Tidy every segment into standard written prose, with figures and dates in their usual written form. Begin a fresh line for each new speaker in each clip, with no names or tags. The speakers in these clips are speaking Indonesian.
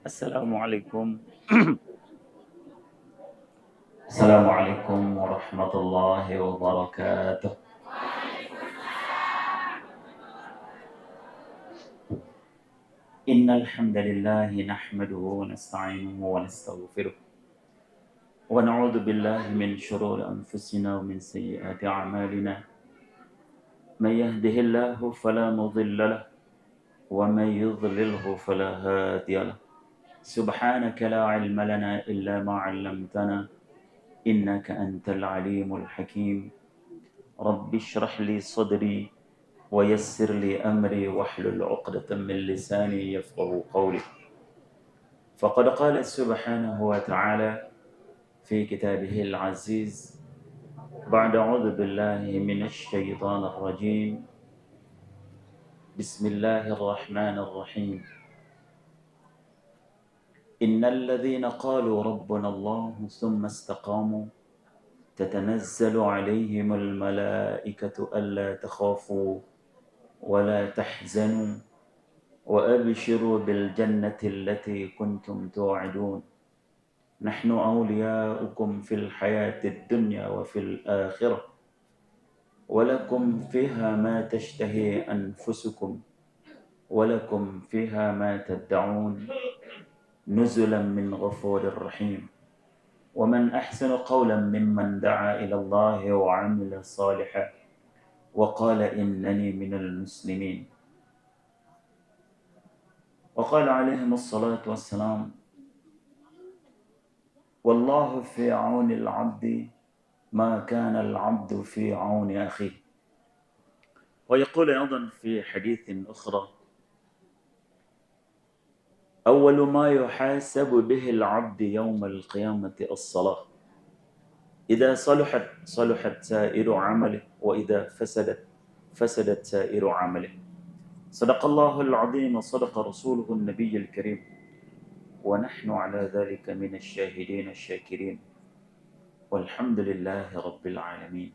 Assalamualaikum. Assalamualaikum warahmatullahi wabarakatuh. Innal hamdalillah nahmaduhu wa nasta'inuhu wa nastaghfiruh wa na'udzu billahi min shururi anfusina wa min sayyiati a'malina. May yahdihillahu fala mudilla lahu wa may yudlilhu fala hadiya lahu. Subhanaka la 'ilma lana illa ma 'allamtana innaka antal alimul hakim. Rabbi shrah li sadri wa yassir li amri wahlul 'uqdatam min lisani yafqahu qawli. Faqad qala subhanahu wa ta'ala fi kitabihil aziz ba'da a'udzu billahi minasy syaithanir rajim. Bismillahirrahmanirrahim. Innal ladzina qalu rabbuna Allah tsumma istaqamu تتنزل عليهم الملائكة ألا تخافوا ولا تحزنوا وأبشروا بالجنة التي كنتم توعدون نحن أولياؤكم في الحياة الدنيا وفي الآخرة ولكم فيها ما تشتهي أنفسكم ولكم فيها ما تدعون نزلا من غفور رحيم ومن أحسن قولا ممن دعا إلى الله وعمل صالحا وقال إنني من المسلمين. وقال عليهم الصلاة والسلام والله في عون العبد ما كان العبد في عون أخيه. ويقول أيضا في حديث أخرى أول ما يحاسب به العبد يوم القيامة الصلاة إذا صلحت سائر عمله وإذا فسدت سائر عمله. صدق الله العظيم وصدق رسوله النبي الكريم ونحن على ذلك من الشاهدين الشاكرين والحمد لله رب العالمين.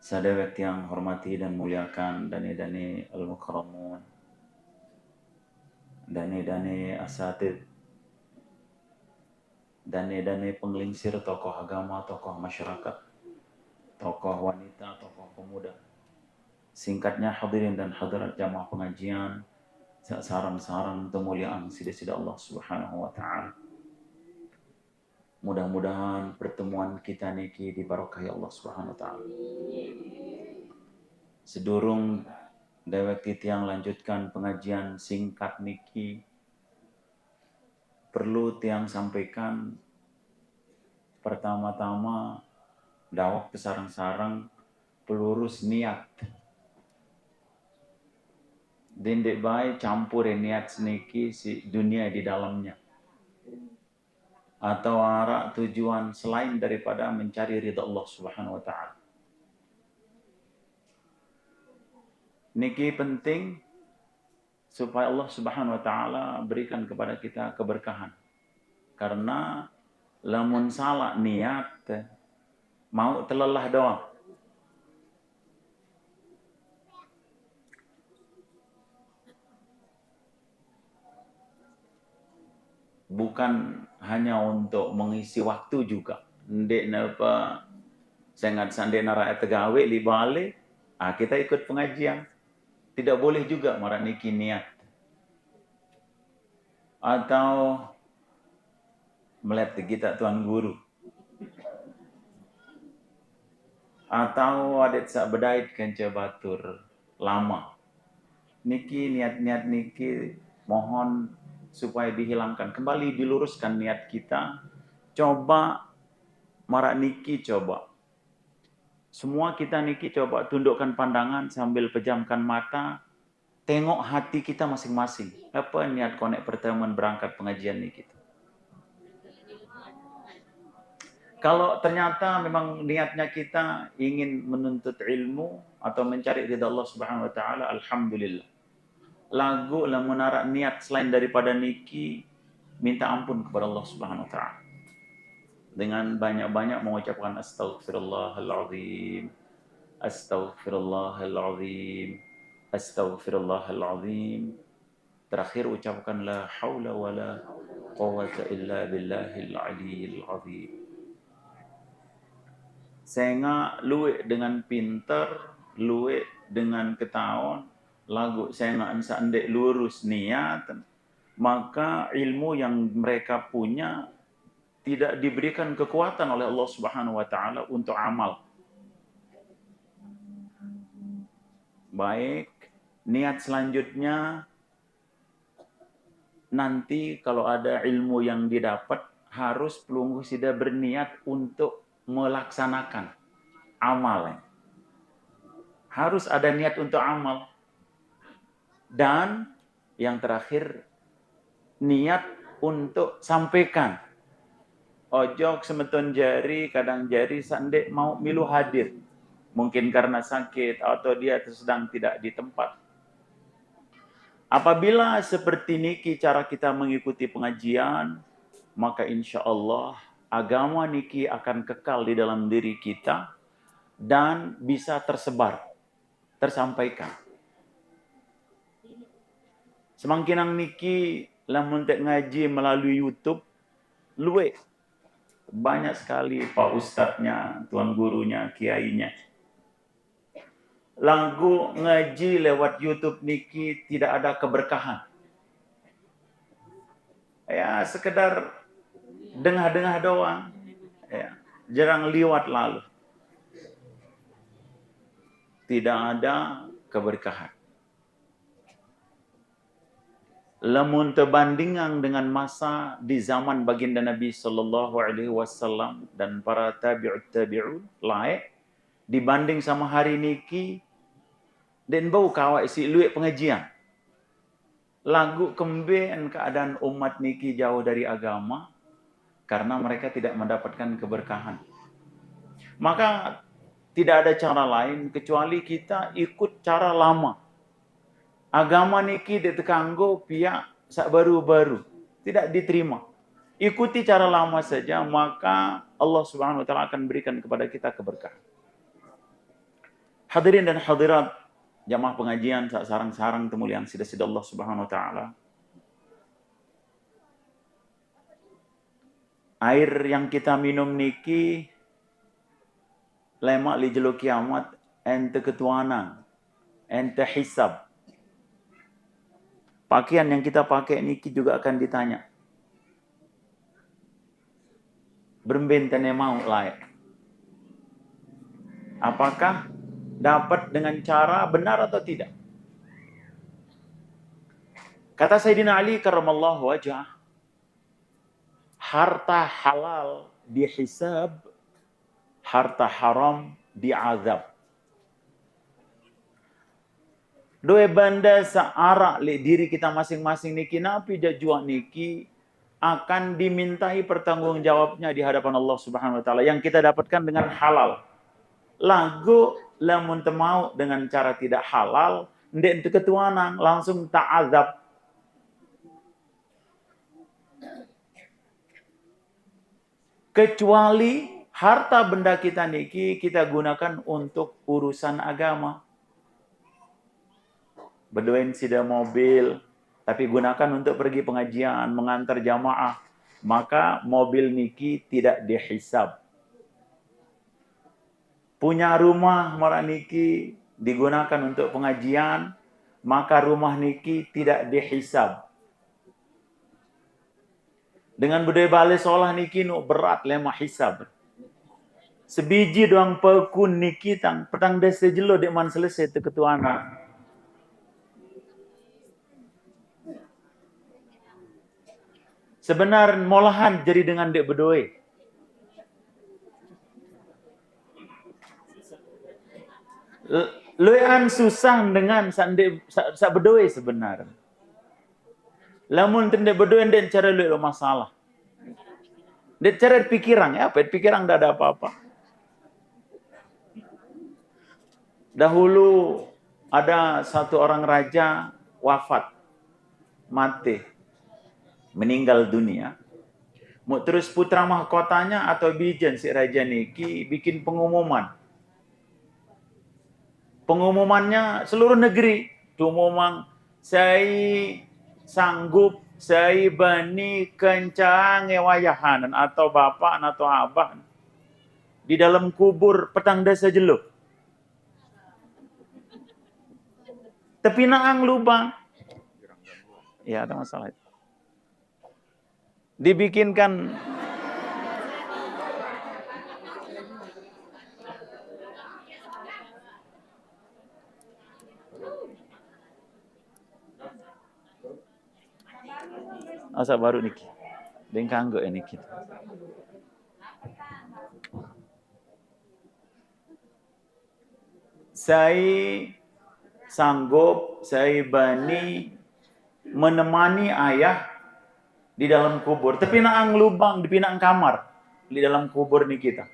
Sahabat yang hormati dan muliakan dani-dani al-mukarramun, dani-dani asatid, dani-dani penggelingsir, tokoh agama, tokoh masyarakat, tokoh wanita, tokoh pemuda. Singkatnya hadirin dan hadirat jamaah pengajian, sarang-sarang kemuliaan sida-sida Allah Subhanahu wa taala. Mudah-mudahan pertemuan kita niki diberkahi Allah Subhanahu wa taala. Sedurung dewek titiang lanjutkan pengajian singkat niki, perlu tiang sampaikan pertama-tama dawak pesarang-sarang pelurus niat. Dendek baik campur niat seniki si dunia di dalamnya. Atau arah tujuan selain daripada mencari ridha Allah Subhanahu wa taala. Niki penting supaya Allah Subhanahu wa taala berikan kepada kita keberkahan. Karena lamun salah niat mau telelah doang. Bukan hanya untuk mengisi waktu juga. Ndek napa sangat sande nara tegawe li balik, kita ikut pengajian. Tidak boleh juga marah niki niat. Atau melihat kita tuan guru. Atau adet sak bedait kenca batur lama. Niki niat-niat niki mohon supaya dihilangkan. Kembali diluruskan niat kita. Coba marak niki coba. Semua kita niki coba tundukkan pandangan sambil pejamkan mata. Tengok hati kita masing-masing. Apa niat konek pertemuan berangkat pengajian niki kita? Kalau ternyata memang niatnya kita ingin menuntut ilmu atau mencari ridha Allah Subhanahu wa taala, alhamdulillah. Lagu lamun narak niat selain daripada niki, minta ampun kepada Allah Subhanahu wa taala. Dengan banyak-banyak mengucapkan astaghfirullahalazim, astaghfirullahalazim, astaghfirullahalazim. Terakhir ucapkan la haula wala quwwata illa billahil aliyyil azim. Senga luwe dengan pinter, luwe dengan ketahuan, lagu senga ansa andek lurus niat, maka ilmu yang mereka punya tidak diberikan kekuatan oleh Allah Subhanahu wa taala untuk amal. Baik, niat selanjutnya nanti kalau ada ilmu yang didapat harus pelunggu sudah berniat untuk melaksanakan amal. Harus ada niat untuk amal. Dan yang terakhir, niat untuk sampaikan. Ojok semeton jari, kadang jari sandek mau milu hadir. Mungkin karena sakit atau dia sedang tidak di tempat. Apabila seperti niki cara kita mengikuti pengajian, maka insya Allah agama niki akan kekal di dalam diri kita dan bisa tersebar, tersampaikan. Semakin ang niki lamun tek ngaji melalui YouTube, luwe banyak sekali pak ustadznya, tuan gurunya, kiainya. Lagu ngaji lewat YouTube niki tidak ada keberkahan. Ya, sekedar dengah-dengah doang. Ya, jarang liwat lalu. Tidak ada keberkahan. Lamun terbandingan dengan masa di zaman baginda Nabi sallallahu alaihi wasallam dan para tabi'un lain dibanding sama hari niki dan bau kawai si luwe pengajian. Lagu kemben keadaan umat niki jauh dari agama karena mereka tidak mendapatkan keberkahan. Maka tidak ada cara lain kecuali kita ikut cara lama. Agama niki ditekanggo pihak sak baru-baru, tidak diterima. Ikuti cara lama saja, maka Allah Subhanahu wa taala akan berikan kepada kita keberkahan. Hadirin dan hadirat jamaah pengajian sak sarang-sarang temulian sida-sida Allah Subhanahu wa taala. Air yang kita minum niki lemak li jelo kiamat ente ketuanan, ente hisab. Pakaian yang kita pakai niki juga akan ditanya. Berbentane mau layak. Apakah dapat dengan cara benar atau tidak? Kata Sayyidina Ali karramallahu wajhah, harta halal dihisab, harta haram diazab. Dua banda searah li diri kita masing-masing niki napi jajua niki akan dimintai pertanggungjawabnya di hadapan Allah Subhanahu wa taala yang kita dapatkan dengan halal. Lagu lamun temau dengan cara tidak halal, ndek itu ketuanan langsung ta'azab. Kecuali harta benda kita niki kita gunakan untuk urusan agama. Berdoain sida mobil, tapi gunakan untuk pergi pengajian, mengantar jamaah, maka mobil niki tidak dihisab. Punya rumah marah niki digunakan untuk pengajian, maka rumah niki tidak dihisab. Dengan budaya balik seolah niki nu berat lemah hisab. Sebiji doang pekun niki tang petang desa jelo dek man selesai te ketuana. Sebenar molahan jadi dengan dek bedoe. Luan susah dengan sak bedoe sebenar. Lamun tende bedoe den cara lu masalah. Den cara pikiran ya, apa pikiran ndak ada apa-apa. Dahulu ada satu orang raja wafat, mati, meninggal dunia. Mau terus putra mahkotanya atau bijen si raja niki bikin pengumuman. Pengumumannya seluruh negeri. Tumomang sanggup saya bani kencang wayahanan atau bapak atau abah di dalam kubur petang desa jelo. Tapi naang lubang. Ya, ada masalah. Dibikinkan asa baru niki. Dengkanggo ini kita. Saya sanggup, saya bani menemani ayah di dalam kubur. Tapi naang lubang, di pinang kamar di dalam kubur nih kita.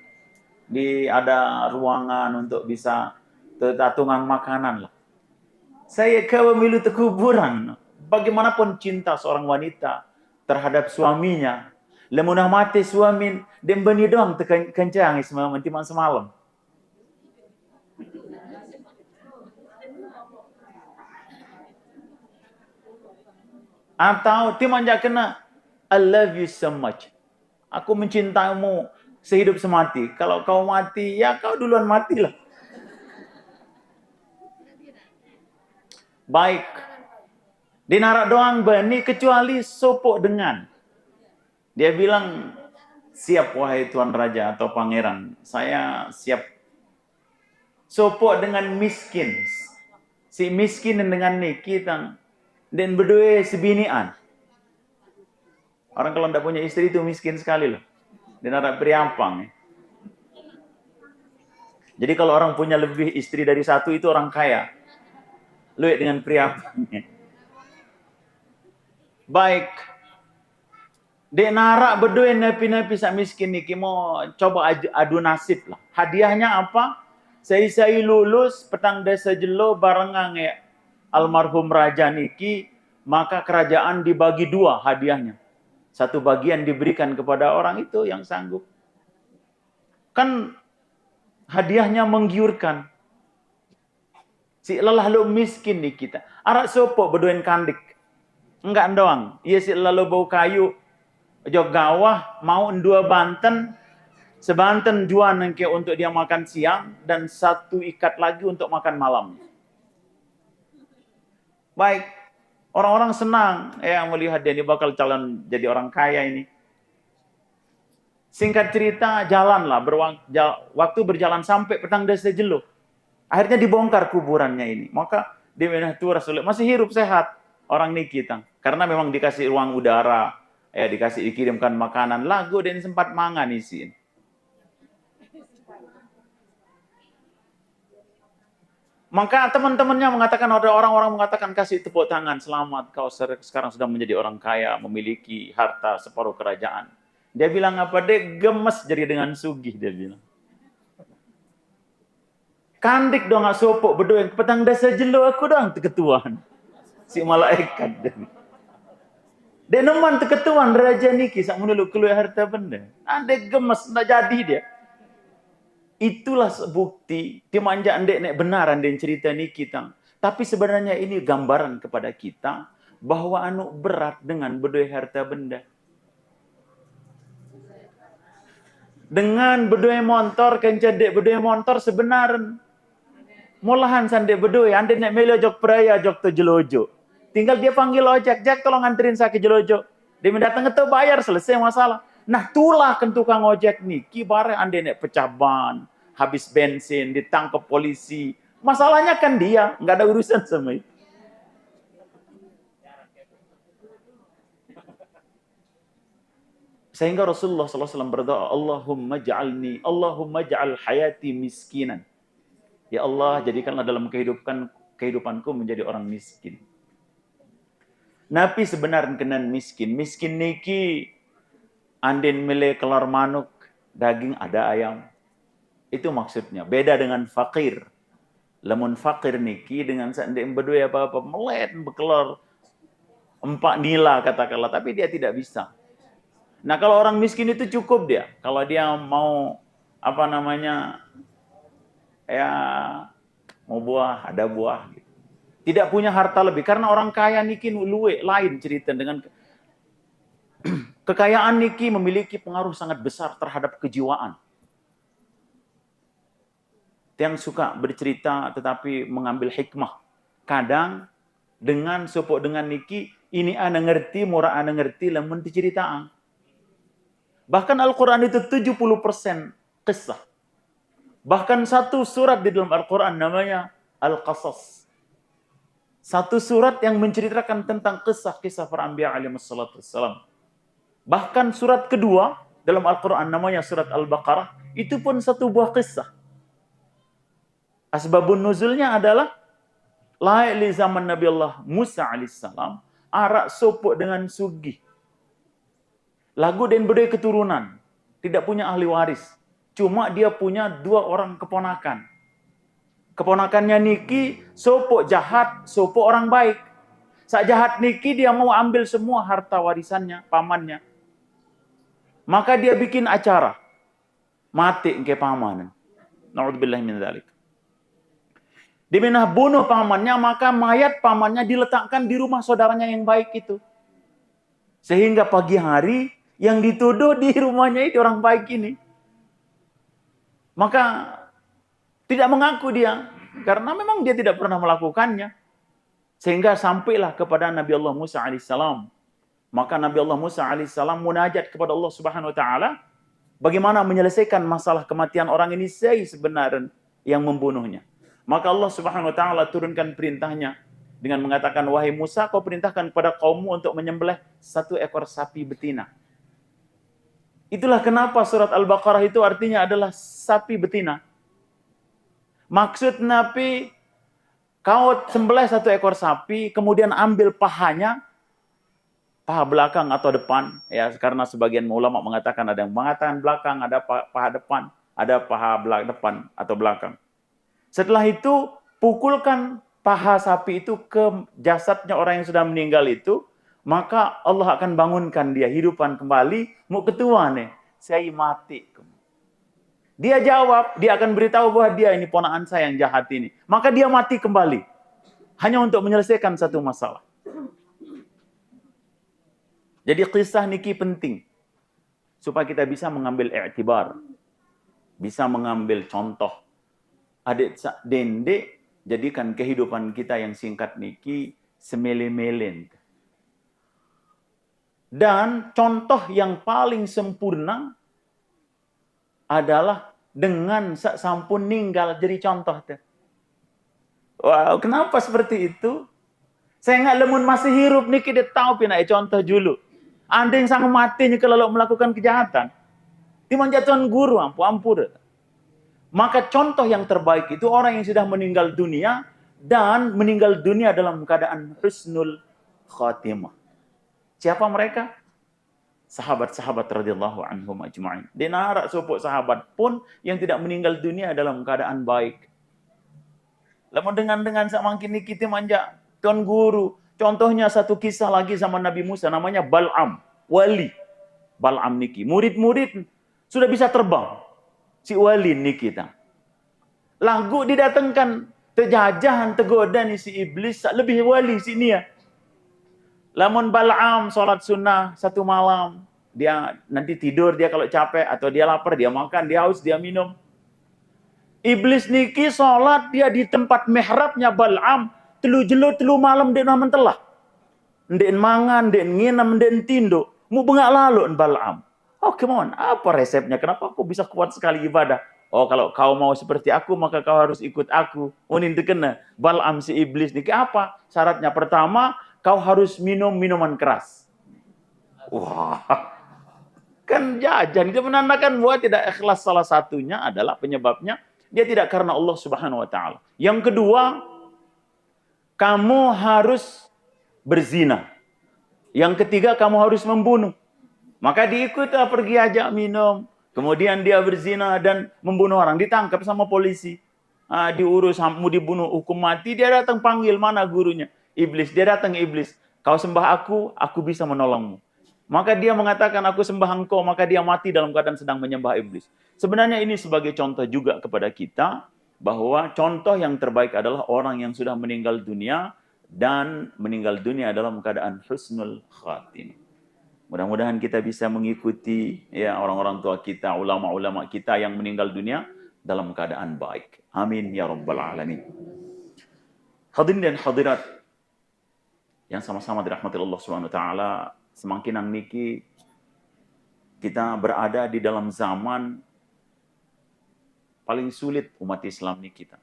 Di ada ruangan untuk bisa tatungan makanan lah. Saya kau milu te kuburan. Bagaimanapun cinta seorang wanita terhadap suaminya. Lemunah mati suami dan bani doang kencang semalam. Atau timanja kena I love you so much. Aku mencintaimu sehidup semati. Kalau kau mati, ya kau duluan matilah. Baik. Dinarak doang bani kecuali sopok dengan. Dia bilang, siap wahai Tuan Raja atau Pangeran. Saya siap. Sopok dengan miskin. Si miskin dengan niki tang. Dan berdua sebinian. Orang kalau tidak punya istri itu miskin sekali loh. Dan ada priampang. Jadi kalau orang punya lebih istri dari satu itu orang kaya. Lu dengan priampangnya. Baik. Dek narak berdua napi-napi sak miskin niki mau coba adu nasib lah. Hadiahnya apa? Saya lulus petang desa jelo barengan ya almarhum raja niki, maka kerajaan dibagi dua hadiahnya. Satu bagian diberikan kepada orang itu yang sanggup. Kan hadiahnya menggiurkan. Si lelah lu miskin nih kita. Arak sopo berdoain kandik. Enggak doang. Iya si lalu bau kayu. Jog gawah mau dua banten. Sebanten juan ke untuk dia makan siang. Dan satu ikat lagi untuk makan malam. Baik. Orang-orang senang yang melihat dia ini bakal calon jadi orang kaya ini. Singkat cerita, jalanlah. Waktu berjalan sampai petang desa jelo. Akhirnya dibongkar kuburannya ini. Maka dia menah tu Rasulullah masih hidup sehat. Orang ini kita. Karena memang dikasih ruang udara. Dikirimkan makanan. Lagu dan sempat mangan isi. Maka teman-temannya mengatakan, ada orang-orang mengatakan kasih tepuk tangan, selamat kau sekarang sudah menjadi orang kaya, memiliki harta separuh kerajaan. Dia bilang apa? Dek gemes jadi dengan sugih, dia bilang. Kandik dong sopok berdua, petang desa jelo aku dong ketuaan. Si malaikat. Dia neman ketuaan raja niki, sak menulu keluar harta benda. Dek gemes, tak jadi dia. Itulah bukti dimanja andek nek benaran dan cerita ni kita. Tapi sebenarnya ini gambaran kepada kita bahwa anu berat dengan berdua harta benda. Dengan berdua motor kencedek berdua motor sebenarnya molahan sandek berdua andek nek melo jok peraya jok to jelojo. Tinggal dia panggil ojek, "Jak tolong anterin saya ke jelojo." Dia mendatang itu bayar selesai masalah. Nah, tulah kan tukang ojek nih, kibare ande nek pecah ban, habis bensin, ditangkap polisi. Masalahnya kan dia, nggak ada urusan sama itu. Sehingga Rasulullah SAW berdoa, Allahumma ja'al hayati miskinan. Ya Allah, jadikanlah dalam kehidupanku menjadi orang miskin. Nabi sebenarnya kenan miskin. Miskin niki andin milih kelar manuk, daging ada ayam. Itu maksudnya. Beda dengan fakir. Lamun fakir niki dengan sandek berdua apa-apa melet bekelor 4 nila katakanlah, tapi dia tidak bisa. Nah, kalau orang miskin itu cukup dia. Kalau dia mau mau buah, ada buah gitu. Tidak punya harta lebih. Karena orang kaya niki luwe lain cerita dengan kekayaan niki memiliki pengaruh sangat besar terhadap kejiwaan. Yang suka bercerita tetapi mengambil hikmah. Kadang dengan sopok dengan niki, ini ana ngerti, murah ana ngerti, lamun diceritaan. Bahkan Al-Quran itu 70% kisah. Bahkan satu surat di dalam Al-Quran namanya Al-Qasas. Satu surat yang menceritakan tentang kisah-kisah para anbiya alaihi wassalatu wassalam. Bahkan surat kedua dalam Al-Quran namanya surat Al-Baqarah, itu pun satu buah kisah. Asbabun nuzulnya adalah laik li zaman Nabi Allah Musa alaihissalam, arak sopok dengan sugih. Lagu dan berdaya keturunan, tidak punya ahli waris. Cuma dia punya 2 orang keponakan. Keponakannya niki, sopok jahat, sopok orang baik. Sak jahat niki dia mau ambil semua harta warisannya, pamannya. Maka dia bikin acara. Mati ke paman. Na'udzubillah min dzalik. Dia bunuh pamannya, maka mayat pamannya diletakkan di rumah saudaranya yang baik itu. Sehingga pagi hari yang dituduh di rumahnya itu orang baik ini. Maka tidak mengaku dia, karena memang dia tidak pernah melakukannya. Sehingga sampailah kepada Nabi Allah Musa alaihissalam. Maka Nabi Allah Musa alaihissalam munajat kepada Allah Subhanahu wa taala, bagaimana menyelesaikan masalah kematian orang ini sebenarnya yang membunuhnya. Maka Allah Subhanahu wa taala turunkan perintahnya dengan mengatakan, wahai Musa, kau perintahkan kepada kaummu untuk menyembelih 1 ekor sapi betina. Itulah kenapa surat Al-Baqarah itu artinya adalah sapi betina. Maksud Nabi, kau sembelih 1 ekor sapi, kemudian ambil pahanya, paha belakang atau depan, ya, karena sebagian ulama mengatakan ada yang mengatakan belakang, ada paha depan, ada paha depan atau belakang. Setelah itu, pukulkan paha sapi itu ke jasadnya orang yang sudah meninggal itu, maka Allah akan bangunkan dia, hidupan kembali, mau ketua nih, saya mati. Dia jawab, dia akan beritahu bahwa dia ini ponakan saya yang jahat ini. Maka dia mati kembali. Hanya untuk menyelesaikan satu masalah. Jadi kisah niki penting. Supaya kita bisa mengambil i'tibar. Bisa mengambil contoh. Adik dendek, jadikan kehidupan kita yang singkat niki semele-melen. Dan contoh yang paling sempurna adalah dengan sampun ninggal jadi contoh. Wow, kenapa seperti itu? Saya nggak lemun masih hirup niki dia tahu pina contoh dulu. Anda yang sangat matinya kalau melakukan kejahatan. Dimanjatuan guru ampun. Maka contoh yang terbaik itu orang yang sudah meninggal dunia dan meninggal dunia dalam keadaan husnul khatimah. Siapa mereka? Sahabat-sahabat radhiyallahu anhum ajma'in. Denara sopok sahabat pun yang tidak meninggal dunia dalam keadaan baik. Lalu dengan semakin kita manja tuan guru. Contohnya satu kisah lagi sama Nabi Musa namanya Bal'am, wali. Bal'am niki, murid-murid sudah bisa terbang. Si wali niki kita. Lagu didatangkan terjajahan tergoda ni si iblis lebih wali sini ya. Lamun Bal'am sholat sunnah 1 malam, dia nanti tidur dia kalau capek atau dia lapar dia makan, dia haus dia minum. Iblis niki sholat dia di tempat mihrabnya Bal'am, telu malam dia mentelah. Ndek mangan, ndek nginam, ndek tindo, mu bengak lalu Bal'am. Oh, come on, apa resepnya? Kenapa aku bisa kuat sekali ibadah? Oh, kalau kau mau seperti aku, maka kau harus ikut aku. Unin terkena Bal'am si iblis niki apa? Syaratnya pertama, kau harus minum minuman keras. Wah, kan jajan. Itu menandakan bahwa tidak ikhlas salah satunya adalah penyebabnya. Dia tidak karena Allah Subhanahu wa ta'ala. Yang kedua, kamu harus berzina. Yang ketiga, kamu harus membunuh. Maka diikutlah pergi aja minum. Kemudian dia berzina dan membunuh orang. Ditangkap sama polisi. Diurus, mau dibunuh hukum mati. Dia datang panggil, mana gurunya? Iblis. Dia datang iblis. Kau sembah aku bisa menolongmu. Maka dia mengatakan, aku sembah engkau. Maka dia mati dalam keadaan sedang menyembah iblis. Sebenarnya ini sebagai contoh juga kepada kita. bahwa contoh yang terbaik adalah orang yang sudah meninggal dunia dan meninggal dunia dalam keadaan husnul khatimah. Mudah-mudahan kita bisa mengikuti ya orang-orang tua kita, ulama-ulama kita yang meninggal dunia dalam keadaan baik. Amin ya rabbal alamin. Hadirin dan hadirat yang sama-sama dirahmati Allah Subhanahu wa taala, semakin nang niki kita berada di dalam zaman paling sulit umat Islam ini kita.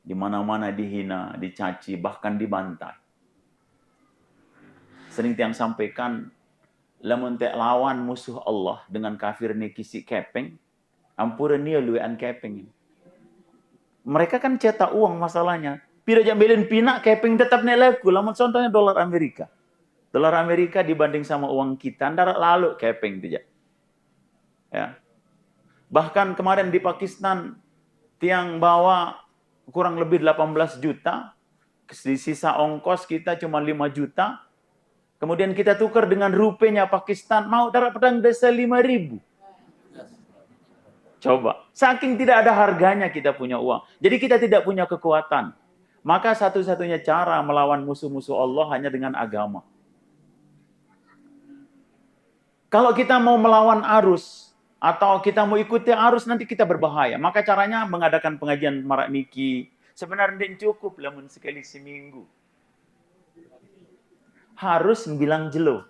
Di mana-mana dihina, dicaci, bahkan dibantai. Sering tiang sampaikan, lamun tek lawan musuh Allah dengan kafir ni kisi kepeng, ampura nia luwean kepeng. Mereka kan cetak uang masalahnya. Pira jambelin pinak kepeng tetap nelaku. Lamun contohnya dolar Amerika. Dolar Amerika dibanding sama uang kita, ndarak lalu kepeng tidak. Ya. Bahkan kemarin di Pakistan, tiang bawa kurang lebih 18 juta, sisa ongkos kita cuma 5 juta, kemudian kita tukar dengan rupiahnya Pakistan, mau darat pedang desa 5.000. Coba, saking tidak ada harganya kita punya uang. Jadi kita tidak punya kekuatan. Maka satu-satunya cara melawan musuh-musuh Allah hanya dengan agama. Kalau kita mau melawan arus, atau kita mau ikuti arus, nanti kita berbahaya. Maka caranya mengadakan pengajian marak niki. Sebenarnya tidak cukup, lamun sekali seminggu. Harus bilang jelo.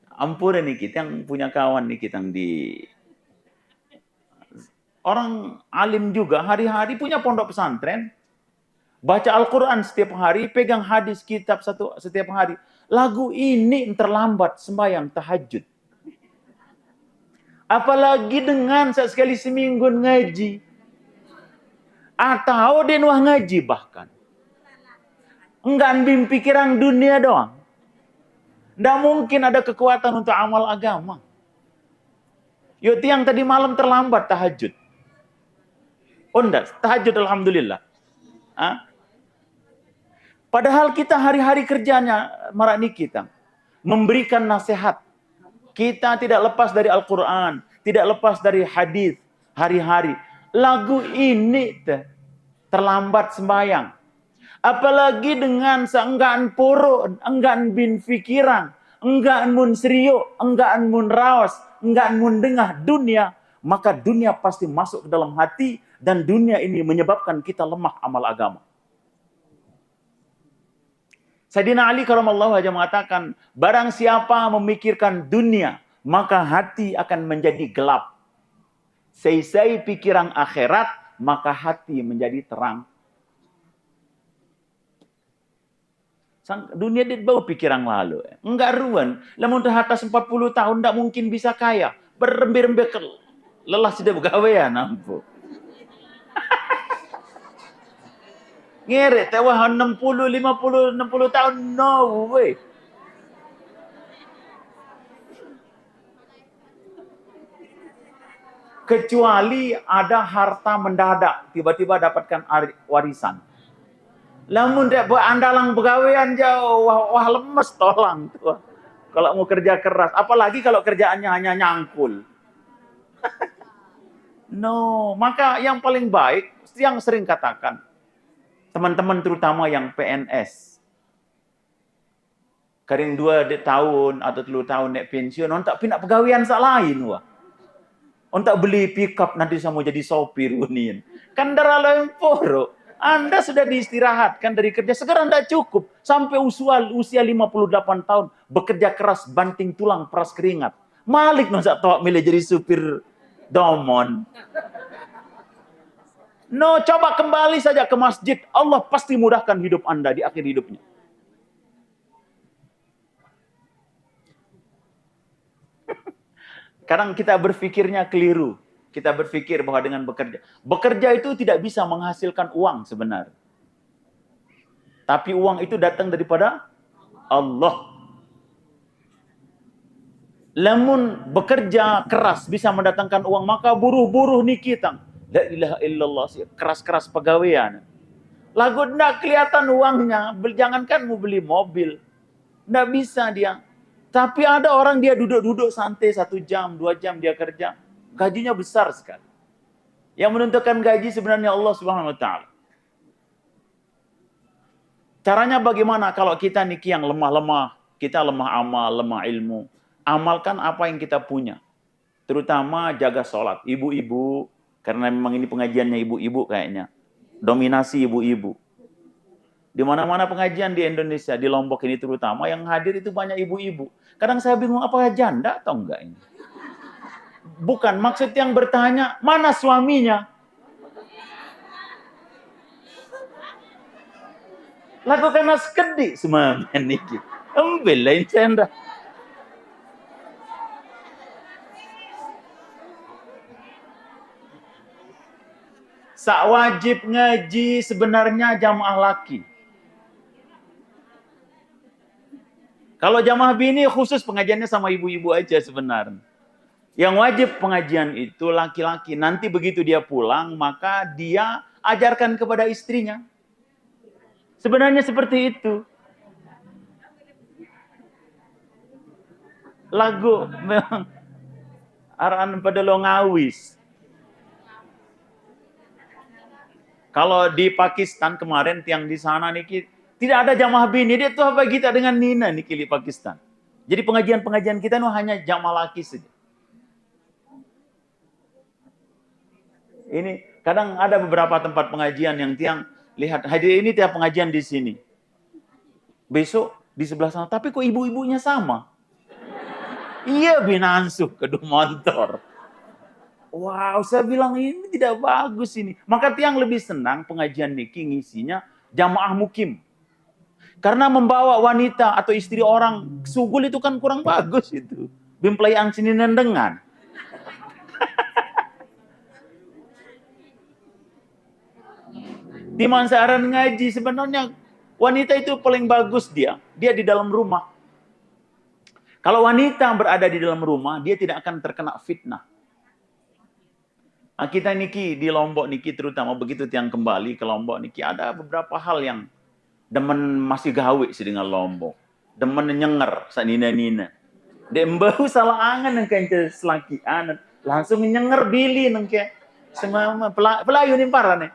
Ampura nih kita yang punya kawan nih kita yang di... Orang alim juga, hari-hari punya pondok pesantren. Baca Al-Quran setiap hari, pegang hadis kitab setiap hari. Lagu ini terlambat sembahyang tahajud. Apalagi dengan sekali seminggu ngaji. Atau dia nuah ngaji bahkan. Enggak ambil pikiran dunia doang. Tidak mungkin ada kekuatan untuk amal agama. Yo tiang tadi malam terlambat tahajud. Oh enggak, tahajud alhamdulillah. Hah? Padahal kita hari-hari kerjanya marak kita memberikan nasihat. Kita tidak lepas dari Al-Quran, tidak lepas dari hadis hari-hari. Lagu ini terlambat sembahyang. Apalagi dengan seenggaan poro, enggaan bin fikiran, enggaan mun serio, enggaan mun raos, enggaan mun dengah dunia, maka dunia pasti masuk ke dalam hati dan dunia ini menyebabkan kita lemah amal agama. Sayyidina Ali karamallahu wajhah mengatakan, barang siapa memikirkan dunia, maka hati akan menjadi gelap. Selesai pikiran akhirat, maka hati menjadi terang. Dunia dia bawa pikiran lalu. Enggak ruan. Lamun atas 40 tahun tidak mungkin bisa kaya. Berembe-rembe lelah sudah begawean ampun. Ngeret tewah 60, 50, 60 tahun. No way. Kecuali ada harta mendadak. Tiba-tiba dapatkan warisan. Lamun dia berandalang begawean jauh. Wah lemes tolong. Tuh. Kalau mau kerja keras. Apalagi kalau kerjaannya hanya nyangkul. No. Maka yang paling baik. Yang sering katakan. Teman-teman terutama yang PNS. Karing 2 tahun atau 3 tahun nek pensiun, on tak pindah pegawaian sak lain wah. On tak beli pickup nanti sama jadi sopir unin. Kan darah lemporo. Anda sudah diistirahatkan dari kerja, segera tidak cukup. Sampai usia 58 tahun, bekerja keras, banting tulang, peras keringat. Malik nonsak tok milih jadi supir domon. No, coba kembali saja ke masjid. Allah pasti mudahkan hidup Anda di akhir hidupnya. Kadang kita berpikirnya keliru. Kita berpikir bahwa dengan bekerja itu tidak bisa menghasilkan uang sebenarnya. Tapi uang itu datang daripada Allah. Lamun bekerja keras bisa mendatangkan uang, maka buruh-buruh nih kita. La ilaha illallah, keras-keras pegawaian. Lagu enggak kelihatan uangnya, jangankan mau beli mobil. Enggak bisa dia. Tapi ada orang dia duduk-duduk santai 1 jam, 2 jam dia kerja. Gajinya besar sekali. Yang menentukan gaji sebenarnya Allah Subhanahu wa taala. Caranya bagaimana kalau kita niki yang lemah-lemah, kita lemah amal, lemah ilmu. Amalkan apa yang kita punya. Terutama jaga sholat. Ibu-ibu, karena memang ini pengajiannya ibu-ibu kayaknya. Dominasi ibu-ibu. Di mana-mana pengajian di Indonesia, di Lombok ini terutama, yang hadir itu banyak ibu-ibu. Kadang saya bingung, apakah janda atau enggak ini? Bukan, maksud yang bertanya, mana suaminya? Lakukan naskedi semua niki. Ambil lain canda. Sak wajib ngaji sebenarnya jamaah laki. Kalau jamaah bini khusus pengajiannya sama ibu-ibu aja sebenarnya. Yang wajib pengajian itu laki-laki. Nanti begitu dia pulang, maka dia ajarkan kepada istrinya. Sebenarnya seperti itu. Lagu memang arahan pada lo ngawis. Kalau di Pakistan kemarin tiang di sana niki tidak ada jamaah bini, dia tuh apa kita dengan Nina niki di Pakistan. Jadi pengajian-pengajian kita nu hanya jamaah laki saja. Ini kadang ada beberapa tempat pengajian yang tiang lihat hadir ini tiap pengajian di sini. Besok di sebelah sana, tapi kok ibu-ibunya sama? Iya binansuh kedua motor. Wow, saya bilang ini tidak bagus ini. Maka tiang lebih senang pengajian niki ngisinya jamaah mukim. Karena membawa wanita atau istri orang sugul itu kan kurang bagus itu. Bimplay sini nendengan. Di mansaran ngaji sebenarnya wanita itu paling bagus dia. Dia di dalam rumah. Kalau wanita berada di dalam rumah, dia tidak akan terkena fitnah. Nah, kita niki di Lombok niki terutama begitu tiang kembali ke Lombok niki ada beberapa hal yang demen masih gawe sih dengan Lombok. Demen nyenger sa nina-nina. Dembau salah angan yang kence selakian langsung nyenger bili nengke semua pelayu nih parah nih.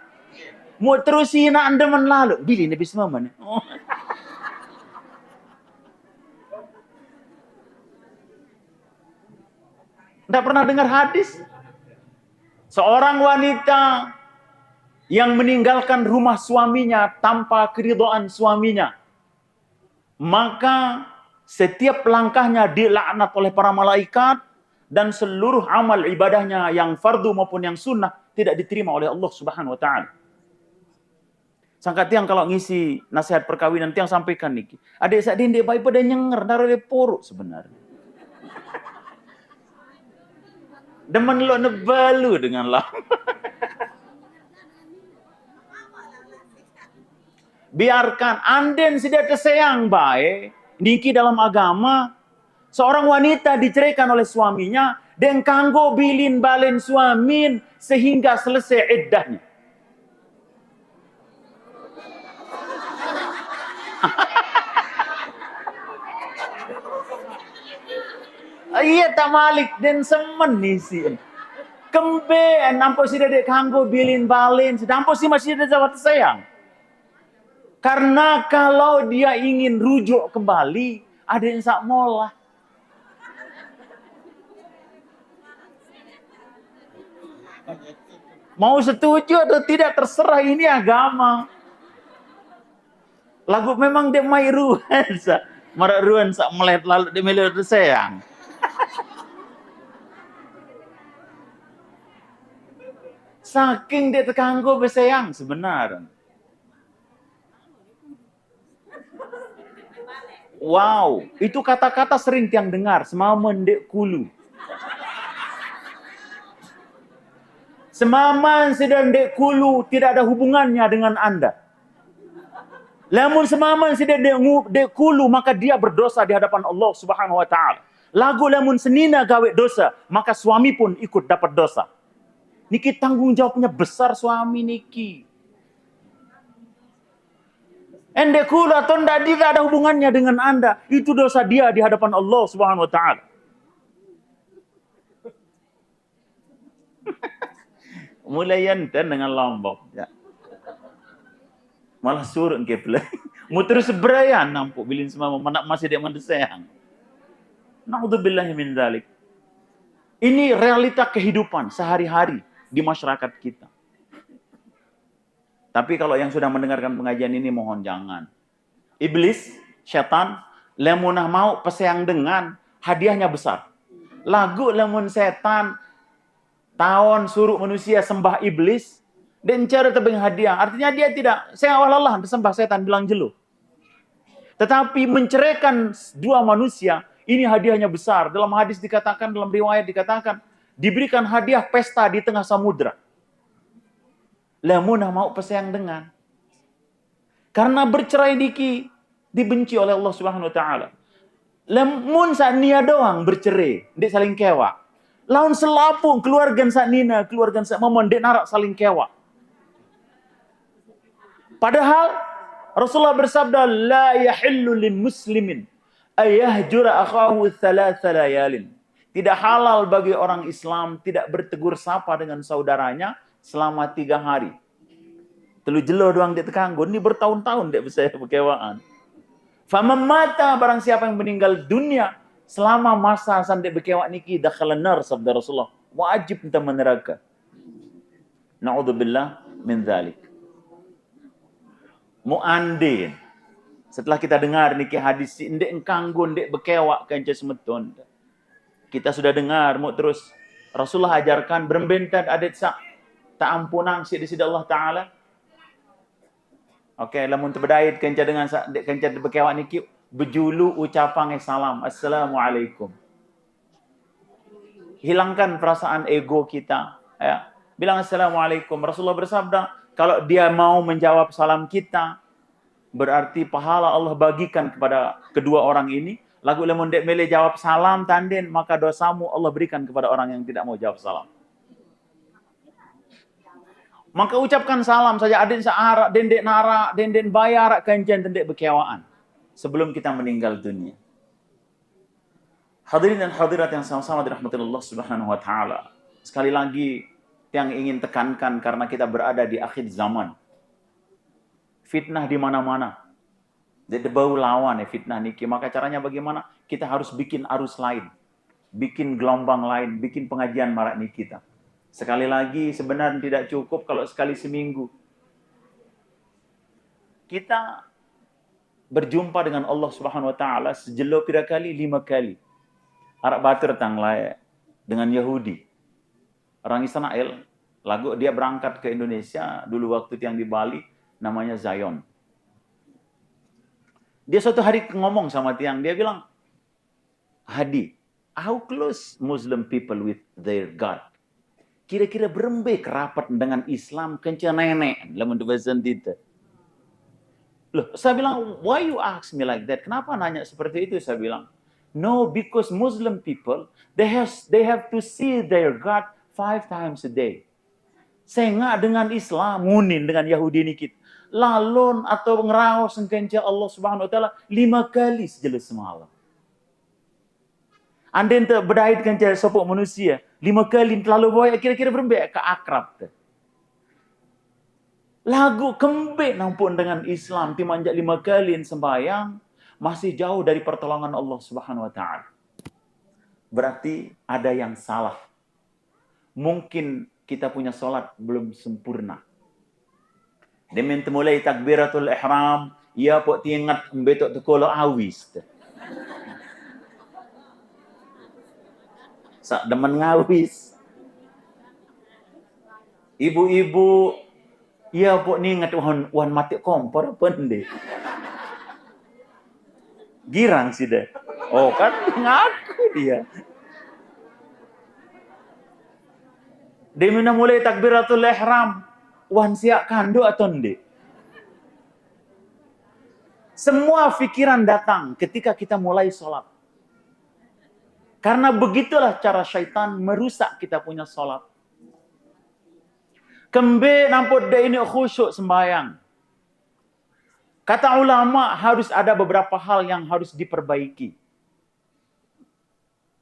Mau terusin andemen lalu bili nih bis mama nih. Oh. Nggak pernah dengar hadis? Seorang wanita yang meninggalkan rumah suaminya tanpa keridhaan suaminya, maka setiap langkahnya dilaknat oleh para malaikat dan seluruh amal ibadahnya yang fardu maupun yang sunnah tidak diterima oleh Allah Subhanahu wa taala. Sangka tiang kalau ngisi nasihat perkawinan tiang sampaikan niki. Adik sak dindek baik pada nyenger darah poruk sebenarnya. Demen lo nebalu dengan lama. Biarkan anden sudah tersayang baik. Niki dalam agama seorang wanita diceraikan oleh suaminya dan kanggo bilin balen suamin sehingga selesai iddahnya. Iya tak malik dan semen nisi. Kembe nampo sih dek kanggo bilin balen, nampo sih masih ada jawab sayang. Karena kalau dia ingin rujuk kembali, ada yang sak molah. Mau setuju atau tidak terserah, ini agama. Lagu memang dia mai ruan sa, marak ruan sak melet lalu dia melihat sayang. Saking dia terkanggo besayang sebenarnya. Wow, itu kata-kata sering tiang dengar, semaman dek kulu. Semaman sedang dek kulu tidak ada hubungannya dengan Anda. Lamun semaman sedang dek kulu maka dia berdosa di hadapan Allah Subhanahu wa taala. Lagu lamun senina gawe dosa, maka suami pun ikut dapat dosa. Niki tanggung jawabnya besar suami niki. Ende kula atau tidak ada hubungannya dengan Anda. Itu dosa dia di hadapan Allah Subhanahu wa taala. Mulai enten dengan Lombok. Ya. Malah suruh ke play. Mu terus berayan nampuk bilin semua manak masih dia mandeseyang. Naudzubillahi min dzalik. Ini realita kehidupan sehari-hari di masyarakat kita. Tapi kalau yang sudah mendengarkan pengajian ini mohon jangan. Iblis, setan, lemunah mau peseang dengan hadiahnya besar. Lagu lemun setan tahun suruh manusia sembah iblis dan cara tebing hadiah. Artinya dia tidak saya awal-awal sembah setan bilang jelu. Tetapi menceraikan dua manusia ini hadiahnya besar. Dalam hadis dikatakan, dalam riwayat dikatakan diberikan hadiah pesta di tengah samudra. Lamunah mau peseang dengan. Karena bercerai diki dibenci oleh Allah Subhanahu wa taala. Lamun sak nia doang bercerai, dek saling kewa. Laun selapung keluarga sak nina, keluarga sak mamon dek narak saling kewa. Padahal Rasulullah bersabda, la yahillu lil muslimin ayahjura akhahu thalatha layalin. Tidak halal bagi orang Islam tidak bertegur sapa dengan saudaranya selama 3 hari. Telu jelo doang dia tekanggun, ini bertahun-tahun dia bisa berkewaan. Faman mata barang siapa yang meninggal dunia selama masa sampai berkewak niki dakhalan nar sabda Rasulullah. Wajib kita meneraka. Naudzubillah min dzalik. Muandin. Setelah kita dengar niki hadis ndek engkanggun ndek berkewak kanca semeton. Kita sudah dengar mau terus Rasulullah ajarkan berbentan adat sak tak ampunang si Allah taala. Oke, lamun terbedait kenca dengan kenca berkewak niki berjulu ucapan salam. Assalamualaikum. Hilangkan perasaan ego kita. Ya. Bilang Assalamualaikum. Rasulullah bersabda, kalau dia mau menjawab salam kita, berarti pahala Allah bagikan kepada kedua orang ini. Lagu lamun dek mele jawab salam tanden, maka dosamu Allah berikan kepada orang yang tidak mau jawab salam. Maka ucapkan salam saja aden searak, dendek narak, dendek bayar, kanjen, dendek berkewaan. Sebelum kita meninggal dunia. Hadirin dan hadirat yang sama-sama dirahmati Allah Subhanahu wa taala. Sekali lagi yang ingin tekankan karena kita berada di akhir zaman. Fitnah di mana-mana. Jadi bau lawan ya fitnah niki. Maka caranya bagaimana? Kita harus bikin arus lain. Bikin gelombang lain, bikin pengajian marak niki kita. Sekali lagi sebenarnya tidak cukup kalau sekali seminggu. Kita berjumpa dengan Allah Subhanahu wa taala sejelo pira kali? 5 kali. Arak batur tang layak dengan Yahudi. Orang Israel, lagu dia berangkat ke Indonesia dulu waktu yang di Bali namanya Zion. Dia suatu hari ngomong sama tiang, dia bilang, "Hadi, how close Muslim people with their God?" Kira-kira berembe kerapat dengan Islam kenca nenek lamun bahasa kita. Loh, saya bilang, why you ask me like that? Kenapa nanya seperti itu? Saya bilang, no, because Muslim people they have to see their God 5 times a day. Sehingga dengan Islam, munin dengan Yahudi nikit. Lalon atau ngeraos kenca Allah Subhanahu wa taala 5 kali sejelas semalam. Anda ente berdait kenca sopok manusia 5 kali terlalu banyak kira-kira berembek ke akrab te. Lagu kembe nampun dengan Islam timanjak 5 kali sembahyang masih jauh dari pertolongan Allah Subhanahu wa taala. Berarti ada yang salah. Mungkin kita punya salat belum sempurna. Demen mulai takbiratul ihram, ia pok tiingat embetok tekolo awis te. Sak demen ngawis. Ibu-ibu, iya pok ni ngat wan mati kompor pende. Girang sih deh. Oh kan ngaku dia. Dia mina mulai takbiratul ihram. Wan siak kando atau ndek. Semua pikiran datang ketika kita mulai sholat. Karena begitulah cara syaitan merusak kita punya sholat. Kembe namput de ini khusyuk sembahyang. Kata ulama harus ada beberapa hal yang harus diperbaiki.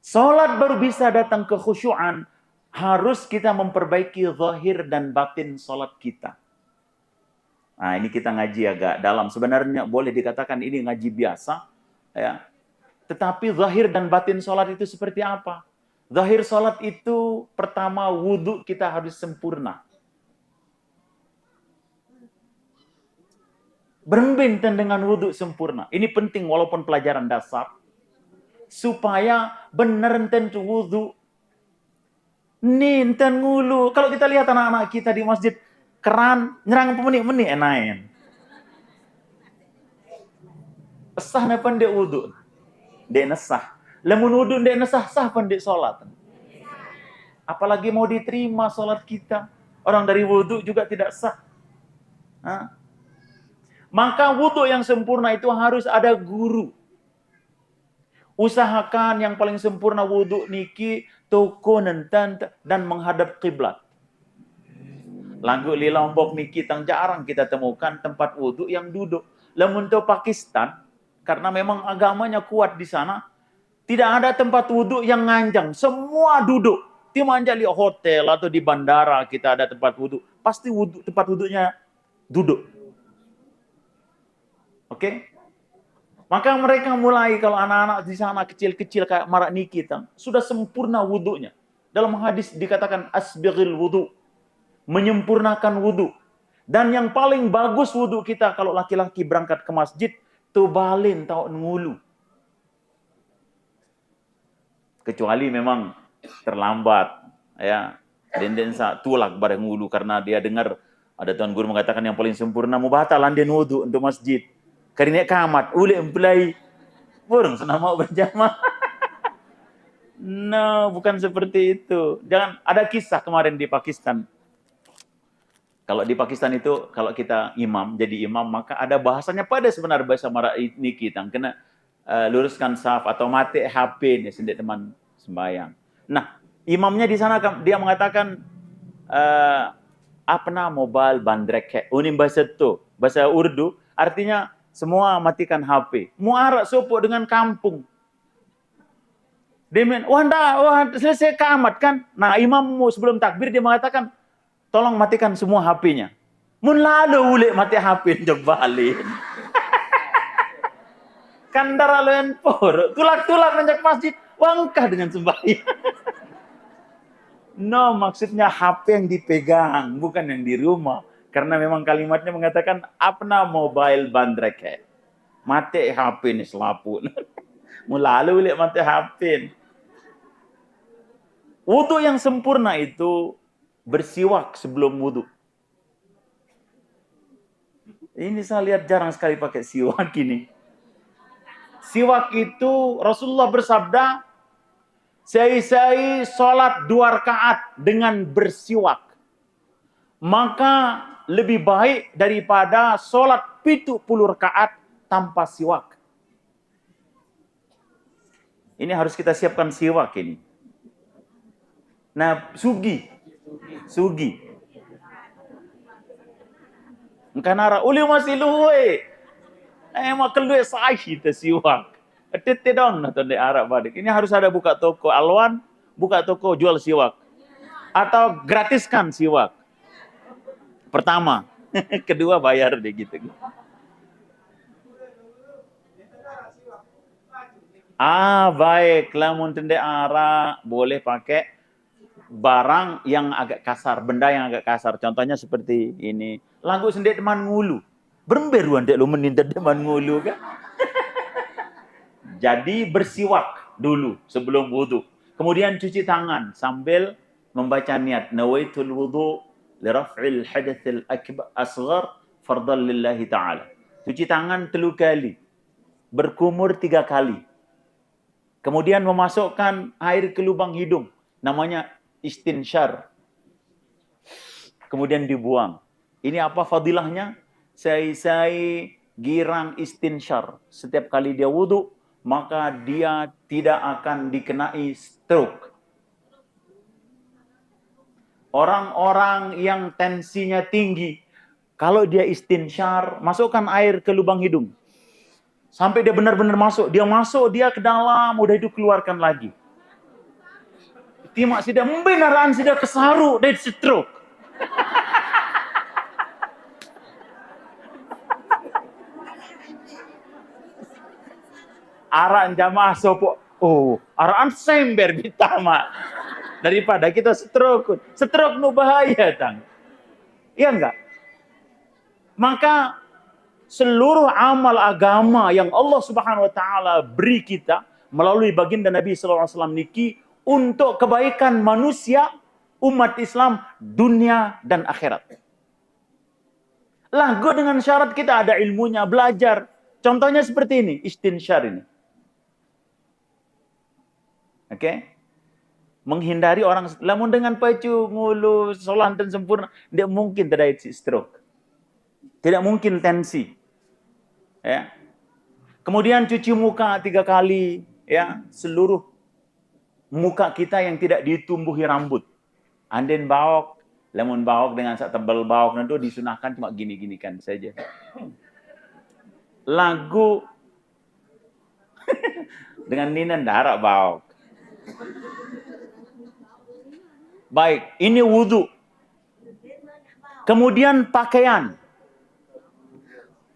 Sholat baru bisa datang ke khusyuan Harus kita memperbaiki zahir dan batin sholat kita. Nah, ini kita ngaji agak dalam. Sebenarnya boleh dikatakan ini ngaji biasa, ya. Tetapi zahir dan batin sholat itu seperti apa? Zahir sholat itu pertama wudhu kita harus sempurna. Berbentan dengan wudhu sempurna. Ini penting walaupun pelajaran dasar. Supaya benar tentu wudhu. Nih, enten ngulu. Kalau kita lihat anak-anak kita di masjid, keran, nyerang pemenik-menik enain. Sah napa ndek wudhu? Ndek nesah. Lamun wudhu ndek nesah, sah pun ndek sholat. Apalagi mau diterima sholat kita. Orang dari wudhu juga tidak sah. Hah? Maka wudhu yang sempurna itu harus ada guru. Usahakan yang paling sempurna wudhu niki toko nentan dan menghadap kiblat. Lagu di Lombok niki tang jarang kita temukan tempat wudhu yang duduk. Lamun to Pakistan, karena memang agamanya kuat di sana, tidak ada tempat wudhu yang nganjang. Semua duduk. Di manja di hotel atau di bandara kita ada tempat wudhu. Pasti wudhu, tempat wudhunya duduk. Oke? Maka mereka mulai kalau anak-anak di sana kecil-kecil kayak Marak Niki sudah sempurna wudhunya. Dalam hadis dikatakan asbighil wudhu, menyempurnakan wudhu. Dan yang paling bagus wudhu kita kalau laki-laki berangkat ke masjid, tubalin tau ngulu. Kecuali memang terlambat, ya. Den sa tulak bareng ngulu karena dia dengar ada tuan guru mengatakan yang paling sempurna mubatalan dia wudhu untuk masjid. Karena kamat, ule empelai, burung senama berjamaah. No, bukan seperti itu. Jangan, ada kisah kemarin di Pakistan. Kalau di Pakistan itu, kalau kita imam, jadi imam, maka ada bahasanya pada sebenarnya bahasa Marak ini kita. Kena luruskan saf atau mati HP, nih, sendiri teman sembahyang. Nah, imamnya di sana, dia mengatakan, apna mobile bandrek, unim bahasa itu, bahasa Urdu, artinya, semua matikan HP. Muarak sopok dengan kampung. Dia bilang, wah, selesai kamat kan? Nah, imammu sebelum takbir dia mengatakan, tolong matikan semua HP-nya. Mun lalu ule mati HP jebalin. Kandara lenpor, tulak-tulak menjak masjid, wangkah dengan sembahyang. No, maksudnya HP yang dipegang, bukan yang di rumah. Karena memang kalimatnya mengatakan apna mobile bandrek. Mati HP ni selaput. Mulalu lihat mati HP. Wudhu yang sempurna itu bersiwak sebelum wudhu. Ini saya lihat jarang sekali pakai siwak ini. Siwak itu Rasulullah bersabda, "Saya sholat 2 rakaat dengan bersiwak. Maka lebih baik daripada sholat 70 rakaat tanpa siwak." Ini harus kita siapkan siwak ini. Nah, sugi. Kanara uli masih luwe. Makan luwe sahih te siwak. Tete dong atau di Arab badik. Ini harus ada buka toko Alwan, buka toko jual siwak. Atau gratiskan siwak. Pertama, kedua bayar deh gitu. Baik, lamun tende ara boleh pakai barang yang agak kasar, benda yang agak kasar. Contohnya seperti ini. Lagu sendiri teman ngulu. Beremberuan dek lu meninta teman ngulu kan. Jadi bersiwak dulu sebelum wudhu. Kemudian cuci tangan sambil membaca niat nawaitul wudhu liraf'il hadathil asghar fardhan lillahi ta'ala. Cuci tangan 3 kali. Berkumur 3 kali. Kemudian memasukkan air ke lubang hidung. Namanya istinsyar. Kemudian dibuang. Ini apa fadilahnya? Saya girang istinsyar. Setiap kali dia wudhu, maka dia tidak akan dikenai stroke. Orang-orang yang tensinya tinggi, kalau dia istinsyar, masukkan air ke lubang hidung. Sampai dia benar-benar masuk. Dia masuk, dia ke dalam, udah itu keluarkan lagi. timak sudah membenaraan sudah kesaru dari stroke. Araan jamaah sopo, araan sember bitama daripada kita stroke nu bahaya tang, iya enggak? Maka seluruh amal agama yang Allah Subhanahu Wa Taala beri kita melalui baginda Nabi Sallallahu Alaihi Wasallam niki untuk kebaikan manusia, umat Islam, dunia dan akhirat. Lagu dengan syarat kita ada ilmunya, belajar. Contohnya seperti ini, istinsyar ini. Oke? Menghindari orang, lamun dengan pacu ngulu sholat dan sempurna, tidak mungkin terjadi stroke. Tidak mungkin tensi. Ya. Kemudian cuci muka 3 kali, ya, seluruh muka kita yang tidak ditumbuhi rambut. Anden baok, lamun baok dengan sak tebal baok nanti disunahkan cuma gini-gini kan saja. Lagu dengan nina darak baok. Baik, ini wudu. Kemudian pakaian.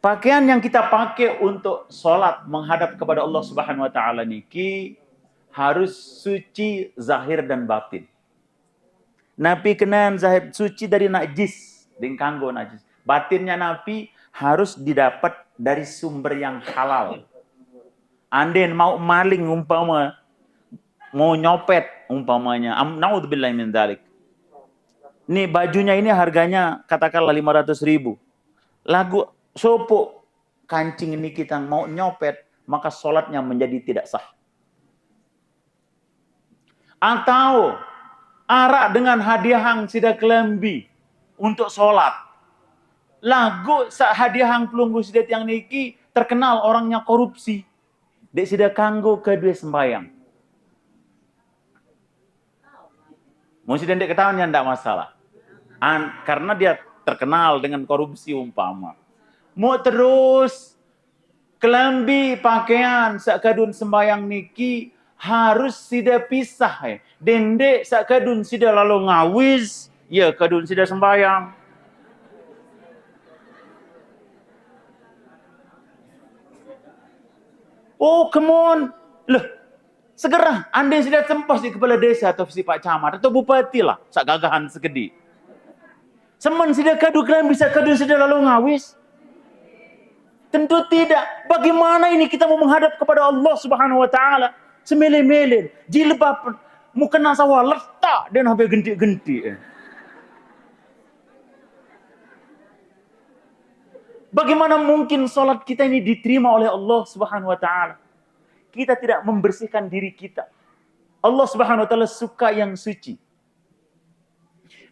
Pakaian yang kita pakai untuk sholat menghadap kepada Allah Subhanahu Wa Taala niki harus suci zahir dan batin. Nabi kenan zahir suci dari najis, dingkanggo najis. Batinnya Nabi harus didapat dari sumber yang halal. Anden mau maling umpama, mau nyopet umpamanya, naudzubillahi min dzalik. Nih bajunya ini harganya katakanlah 500.000. Lagu sopo kancing ini kita mau nyopet, maka sholatnya menjadi tidak sah. Atau arak dengan hadiahang sida kelembi untuk sholat. Lagu hadiahang pelunggu sidat yang niki terkenal orangnya korupsi. Dek sida kanggo kedua sembahyang. Mesti dek ketahuan ya tidak masalah. Karena dia terkenal dengan korupsi umpama. Mau terus kelambi pakaian sakadun sembayang niki harus sida pisah. Dendek sakadun sida lalu ngawis, ya kadun sida sembayang. Oh, come on. Loh, segera Anda sudah sempas di kepala desa atau si Pak Camat atau Bupati lah, sak gagahan segedi. Semen sida kadu kalian bisa kadu sida lalu ngawis? Tentu tidak. Bagaimana ini kita mau menghadap kepada Allah Subhanahu Wa Taala? Semele-mele, jilbab, mukena sawah letak dan habis genti-genti. Bagaimana mungkin salat kita ini diterima oleh Allah Subhanahu Wa Taala? Kita tidak membersihkan diri kita. Allah Subhanahu Wa Taala suka yang suci.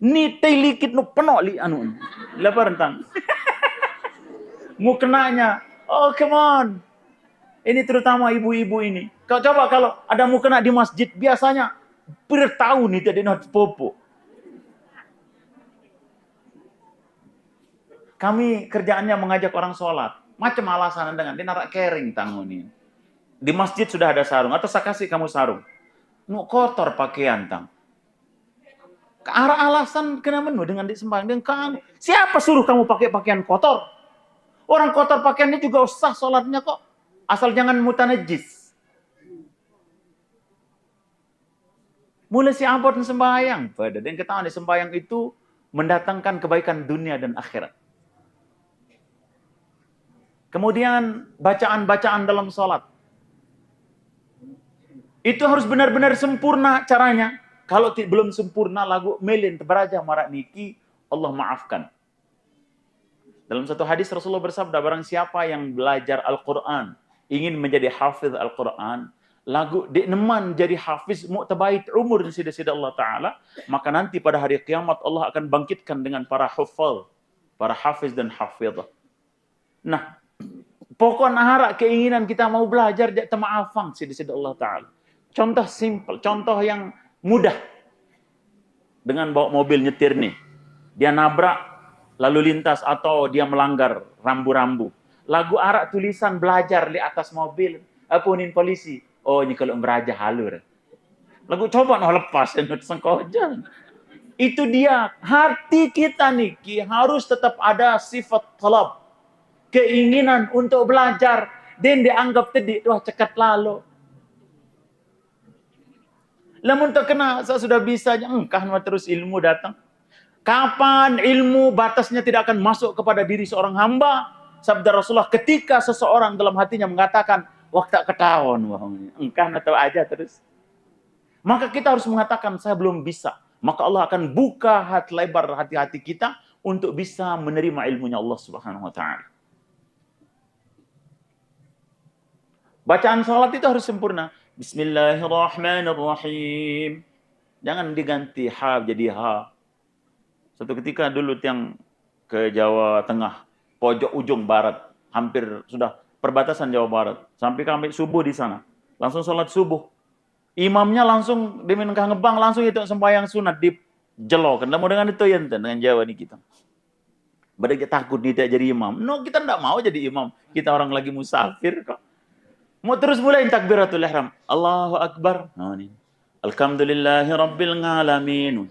Ni telikit no penuh li anu. Lapar rentang. Mukenanya, oh come on. Ini terutama ibu-ibu ini. Kau coba kalau ada mukena di masjid, biasanya bertahun itu ada not popo. Kami kerjaannya mengajak orang sholat. Macam alasan dengan dia narak kering tangan ini. Di masjid sudah ada sarung. Atau saya kasih kamu sarung. Nu kotor pakaian tang. Ke arah alasan kenapa dengan disembahyang dengan kamu. Siapa suruh kamu pakai pakaian kotor? Orang kotor pakaiannya juga sah sholatnya kok. Asal jangan mutanajis. Mulai si abot sembahyang. Dan ketahuan di sembahyang itu mendatangkan kebaikan dunia dan akhirat. Kemudian bacaan-bacaan dalam sholat. Itu harus benar-benar sempurna caranya. Kalau belum sempurna lagu melin teberaja marak niki, Allah maafkan. Dalam satu hadis Rasulullah bersabda, barang siapa yang belajar Al-Quran, ingin menjadi hafiz Al-Quran, lagu neman jadi hafiz mu'tabait umur di sida-sida Allah Ta'ala, maka nanti pada hari kiamat Allah akan bangkitkan dengan para hufal, para hafiz dan hafizah. Nah, pokok nahara keinginan kita mau belajar jak temaafang sida-sida Allah Ta'ala. Contoh simple, contoh yang mudah. Dengan bawa mobil nyetir nih. Dia nabrak lalu lintas atau dia melanggar rambu-rambu. Lagu arak tulisan belajar di atas mobil. Apunin polisi. Oh, ini kalau beraja halur. Lagu coba noh lepas sengkojan. Itu dia hati kita nih harus tetap ada sifat talab, keinginan untuk belajar. Dan dianggap tadi wah cekat lalu. Lamun terkena saya sudah bisa engkah terus ilmu datang. Kapan ilmu batasnya tidak akan masuk kepada diri seorang hamba? Sabda Rasulullah, ketika seseorang dalam hatinya mengatakan, waktu ketahuan, engkau tahu aja terus. Maka kita harus mengatakan, saya belum bisa. Maka Allah akan buka hati lebar hati-hati kita untuk bisa menerima ilmunya Allah Subhanahu wa Ta'ala. Bacaan salat itu harus sempurna. Bismillahirrahmanirrahim. Jangan diganti ha jadi ha. Satu ketika dulu yang ke Jawa Tengah, pojok ujung barat, hampir sudah perbatasan Jawa Barat, sampai kami subuh di sana, langsung sholat subuh. Imamnya langsung diminta ngebang, langsung itu sembahyang sunat di jelo. Kan mau dengan itu ya dengan Jawa nih kita. Badai takut tidak jadi imam. No, kita tidak mau jadi imam. Kita orang lagi musafir kok. Mau terus mulai takbiratul ihram. Allahu Akbar. Nah, ini. Alhamdulillahi Rabbil Alamin.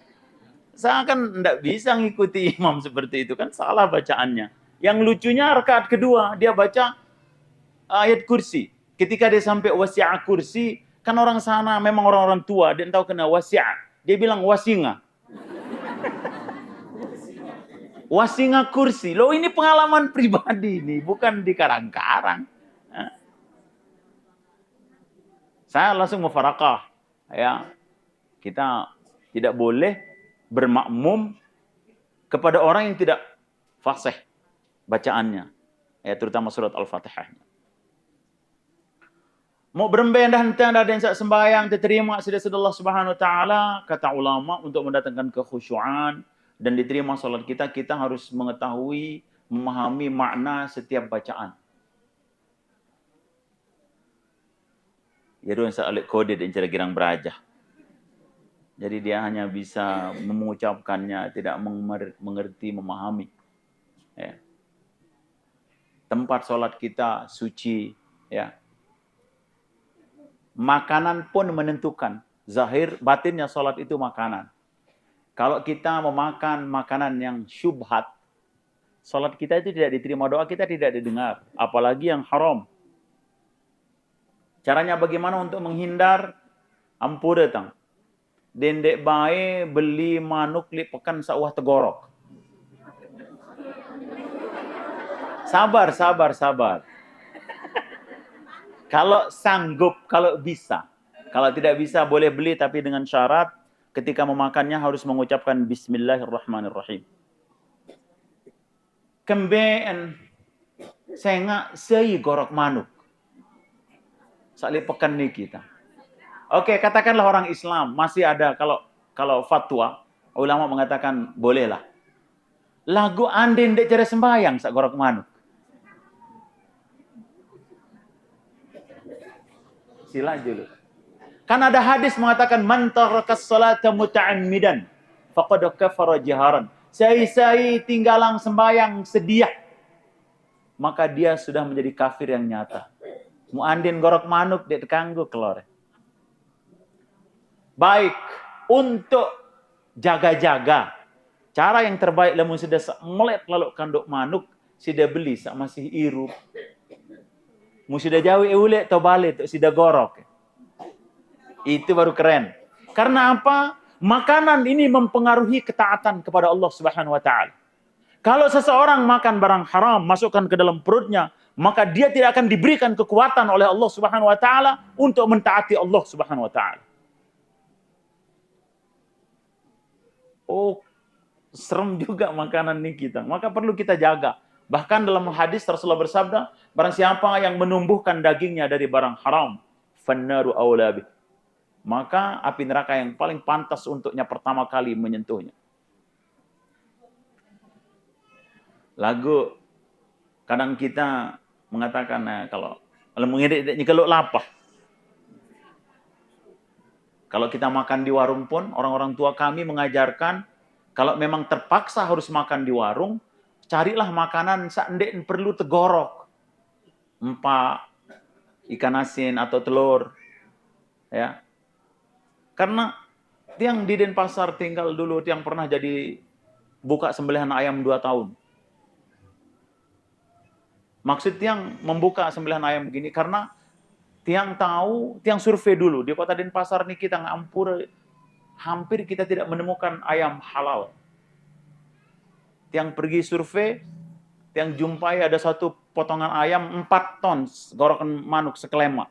Saya kan tidak bisa ngikuti imam seperti itu, kan salah bacaannya. Yang lucunya rakaat kedua, dia baca ayat kursi. Ketika dia sampai wasi'a kursi, kan orang sana memang orang-orang tua, dia tahu kena wasi'a. Dia bilang wasinga. Wasinga kursi. Loh ini pengalaman pribadi nih, bukan di karang-karang. Saya langsung mufarakah. Ya, kita tidak boleh bermakmum kepada orang yang tidak fasih bacaannya, ya terutama surat Al-Fatihah. Mau berembeng dan ada yang sembahyang diterima sudah Allah Subhanahu wa Ta'ala, kata ulama, untuk mendatangkan kekhusyuan dan diterima salat kita, kita harus mengetahui, memahami makna setiap bacaan. Ya doang saya alik kode dan cara girang berajah. Jadi dia hanya bisa mengucapkannya, tidak mengerti, memahami. Ya. Tempat sholat kita suci. Ya. Makanan pun menentukan. Zahir, batinnya sholat itu makanan. Kalau kita memakan makanan yang syubhat, sholat kita itu tidak diterima, doa kita tidak didengar. Apalagi yang haram. Caranya bagaimana untuk menghindar? Ampun datang. Dendek bae beli manuk li pekan sawah tegorok. Sabar. Kalau sanggup, kalau bisa. Kalau tidak bisa boleh beli, tapi dengan syarat ketika memakannya harus mengucapkan Bismillahirrahmanirrahim. Kembeen senga sei gorok manuk. Sali pekan nih kita. Oke, katakanlah orang Islam masih ada kalau fatwa ulama mengatakan bolehlah. Lagu andin dek cara sembahyang sak gorok manuk. Sila dulu. Kan ada hadis mengatakan man tarakas salata muta'ammidan faqad kafara jaharan. Sai tinggalang sembahyang sedia, maka dia sudah menjadi kafir yang nyata. Mu andin gorok manuk dek kanggo kelor. Baik, untuk jaga-jaga. Cara yang terbaik lamun sudah melet lalu kanduk manuk, sudah beli sak masih irup. Mu sudah jauh eule atau balik sudah gorok. Itu baru keren. Karena apa? Makanan ini mempengaruhi ketaatan kepada Allah Subhanahu wa Ta'ala. Kalau seseorang makan barang haram, masukkan ke dalam perutnya, maka dia tidak akan diberikan kekuatan oleh Allah Subhanahu wa Ta'ala untuk mentaati Allah Subhanahu wa Ta'ala. Oh, serem juga makanan ini kita. Maka perlu kita jaga. Bahkan dalam hadis Rasulullah bersabda, barang siapa yang menumbuhkan dagingnya dari barang haram, fannaru aula bih. Maka api neraka yang paling pantas untuknya pertama kali menyentuhnya. Lagu kadang kita mengatakan kalau mengidik kalau lapar. Kalau kita makan di warung pun, orang-orang tua kami mengajarkan, kalau memang terpaksa harus makan di warung, carilah makanan seandainya perlu tegorok. Empak, ikan asin atau telur. Ya. Karena tiang di Denpasar tinggal dulu, tiang pernah jadi buka sembelihan ayam 2 tahun. Maksud tiang membuka sembelihan ayam begini karena tiang tahu, tiang survei dulu di kota Denpasar nih kita ngampur, hampir kita tidak menemukan ayam halal. Tiang pergi survei, tiang jumpai ada satu potongan ayam 4 ton, gorokan manuk sekelema.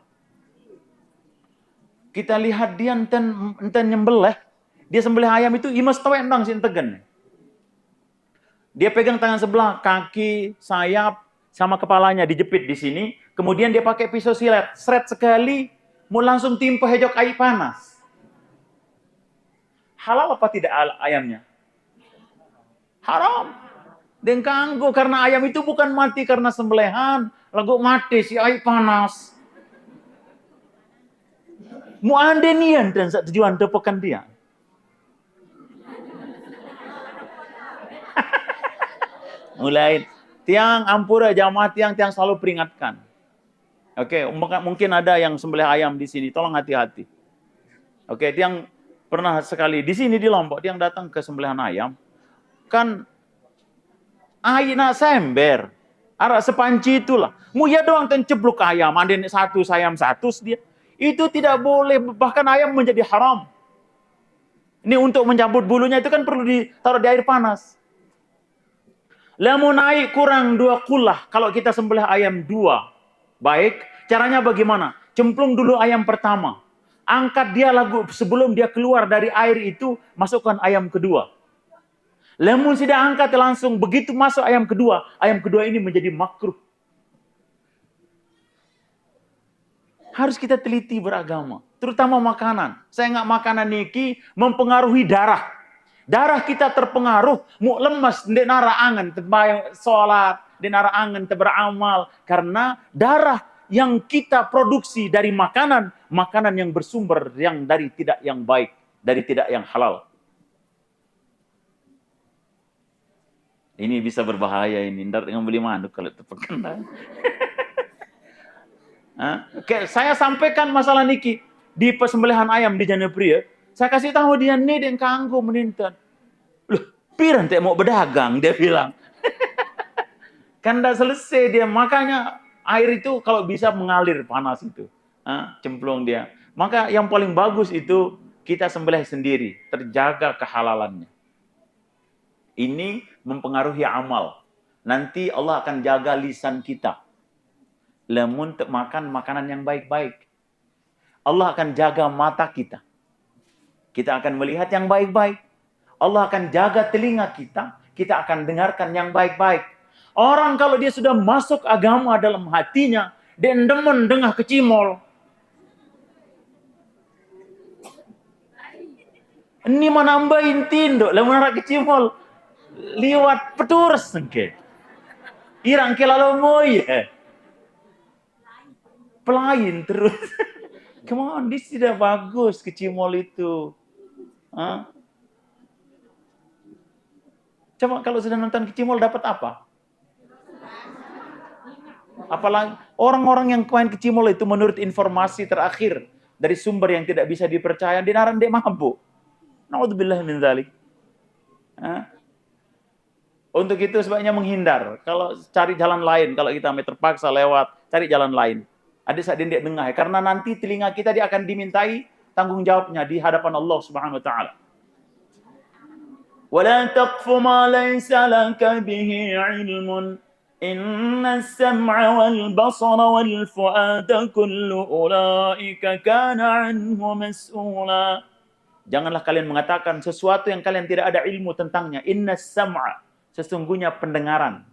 Kita lihat dia enten nyembelih, dia sembelih ayam itu imas tawendang sintegen. Dia pegang tangan sebelah, kaki, sayap, sama kepalanya dijepit di sini. Kemudian dia pakai pisau silet, seret sekali, mau langsung timpa hejok air panas. Halal apa tidak ayamnya? Haram. Dan kanggo karena ayam itu bukan mati karena sembelihan, lagu mati si air panas. Mu ande nian dan tujuan tepekan dia. Mulai tiang ampura jamaah tiang selalu peringatkan. Oke, mungkin ada yang sembelih ayam di sini, tolong hati-hati. Oke, tiang pernah sekali di sini di Lombok, tiang datang ke sembelihan ayam, kan aina sember, arah sepanci itulah. Muya doang tencebluk ayam, ada satu sayam satu dia. Itu tidak boleh, bahkan ayam menjadi haram. Ini untuk mencabut bulunya itu kan perlu ditaruh di air panas. Lamun naik kurang 2 kulah, kalau kita sembelih ayam 2, baik, caranya bagaimana? Cemplung dulu ayam pertama. Angkat dia lagu sebelum dia keluar dari air itu, masukkan ayam kedua. Lamun sudah angkat langsung, begitu masuk ayam kedua ini menjadi makruh. Harus kita teliti beragama, terutama makanan. Saya nggak makanan niki mempengaruhi darah. Darah kita terpengaruh, mu lemas, ndek nara angen, terbayang sholat, ndek nara angen, beramal. Karena darah yang kita produksi dari makanan yang bersumber yang dari tidak yang baik, dari tidak yang halal. Ini bisa berbahaya ini, ntar dengan beli manuk kalau terpekan. Saya sampaikan masalah niki di persembelihan ayam di Janepria. Saya kasih tahu dia nih yang kanggo menintan. Loh, piran teh mau berdagang dia bilang. Kan udah selesai dia, makanya air itu kalau bisa mengalir panas itu. Cemplung dia. Maka yang paling bagus itu kita sembelih sendiri, terjaga kehalalannya. Ini mempengaruhi amal. Nanti Allah akan jaga lisan kita. Lamun makan makanan yang baik-baik. Allah akan jaga mata kita. Kita akan melihat yang baik-baik. Allah akan jaga telinga kita. Kita akan dengarkan yang baik-baik. Orang kalau dia sudah masuk agama dalam hatinya, dia demen dengar kecimol. Ini menambahin tindo, lamun arak kecimol. Liwat peturs sengke. Irang kelalo moye. Pelain terus. Come on, this tidak bagus kecimol itu. Coba kalau sudah nonton kecimol dapat apa? Apalagi orang-orang yang main kecimol itu menurut informasi terakhir dari sumber yang tidak bisa dipercaya, dinaran dia mabuk. Naudzubillah min dzalik. Untuk itu sebaiknya menghindar. Kalau cari jalan lain, kalau kita terpaksa lewat, cari jalan lain. Ada saat dia dengar, karena nanti telinga kita dia akan dimintai tanggung jawabnya di hadapan Allah Subhanahu wa taala. ولا تقف ما ليس لك به علم إن السمع والبصر والفؤاد كل أولئك كان عنه مسؤولا. Janganlah kalian mengatakan sesuatu yang kalian tidak ada ilmu tentangnya. Inna sam'a, sesungguhnya pendengaran.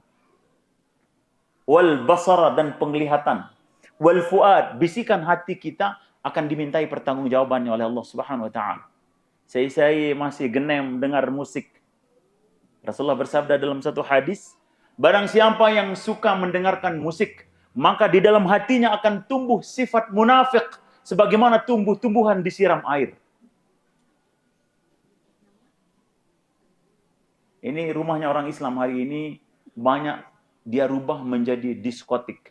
Wal basara, dan penglihatan. Wal fuad, bisikan hati kita akan dimintai pertanggungjawabannya oleh Allah Subhanahu wa taala. Saya masih genem dengar musik. Rasulullah bersabda dalam satu hadis, barang siapa yang suka mendengarkan musik, maka di dalam hatinya akan tumbuh sifat munafik sebagaimana tumbuh-tumbuhan disiram air. Ini rumahnya orang Islam hari ini banyak dia rubah menjadi diskotik.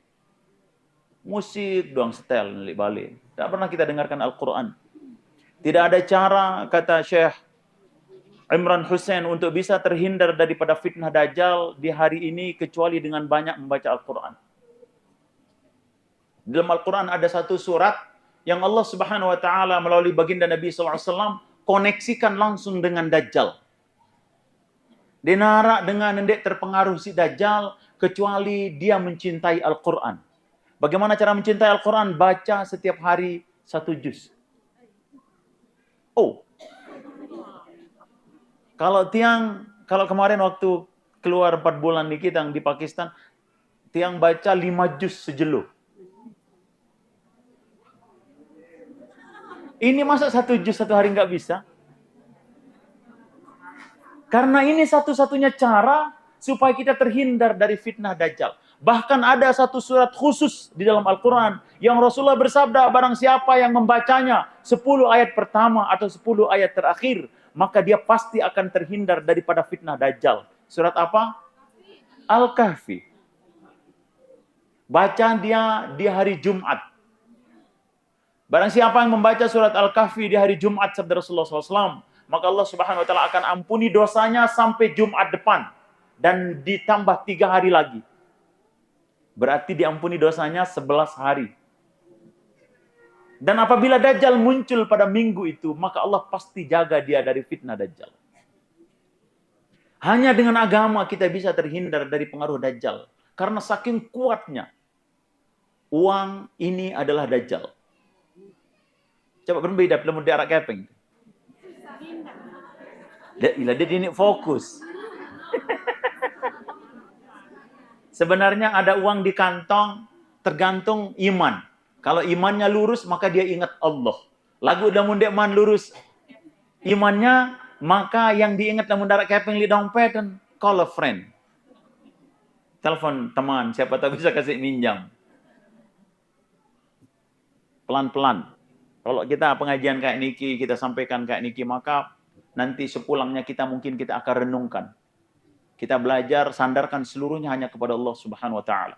Musik doang setel balik. Tidak pernah kita dengarkan Al-Quran. Tidak ada cara, kata Syekh Imran Hussein, untuk bisa terhindar daripada fitnah Dajjal di hari ini kecuali dengan banyak membaca Al-Quran. Dalam Al-Quran ada satu surat yang Allah Subhanahu wa taala melalui baginda Nabi SAW koneksikan langsung dengan Dajjal. Dinara dengan ndek terpengaruh si Dajjal kecuali dia mencintai Al-Quran. Bagaimana cara mencintai Al-Quran? Baca setiap hari 1 juz. Oh, kalau kemarin waktu keluar 4 bulan di kita di Pakistan, tiang baca 5 juz sejeluh. Ini masa 1 juz 1 hari nggak bisa? Karena ini satu-satunya cara supaya kita terhindar dari fitnah Dajjal. Bahkan ada satu surat khusus di dalam Al-Quran yang Rasulullah bersabda, barang siapa yang membacanya 10 ayat pertama atau 10 ayat terakhir, maka dia pasti akan terhindar daripada fitnah Dajjal. Surat apa? Al-Kahfi. Bacaan dia di hari Jumat. Barang siapa yang membaca surat Al-Kahfi di hari Jumat, sabda Rasulullah SAW, maka Allah Subhanahu wa taala akan ampuni dosanya sampai Jumat depan dan ditambah 3 hari lagi. Berarti diampuni dosanya 11 hari. Dan apabila Dajjal muncul pada minggu itu, maka Allah pasti jaga dia dari fitnah Dajjal. Hanya dengan agama kita bisa terhindar dari pengaruh Dajjal. Karena saking kuatnya, uang ini adalah Dajjal. Coba berbeda film di arak keping. Dia ini fokus. Sebenarnya ada uang di kantong tergantung iman. Kalau imannya lurus maka dia ingat Allah. Lagu damun man lurus imannya, maka yang diingat damun darat keping li dompet dan call a friend. Telepon teman, siapa tahu bisa kasih minjam. Pelan-pelan. Kalau kita pengajian kayak niki, kita sampaikan kayak niki, maka nanti sepulangnya kita mungkin kita akan renungkan. Kita belajar sandarkan seluruhnya hanya kepada Allah Subhanahu wa taala.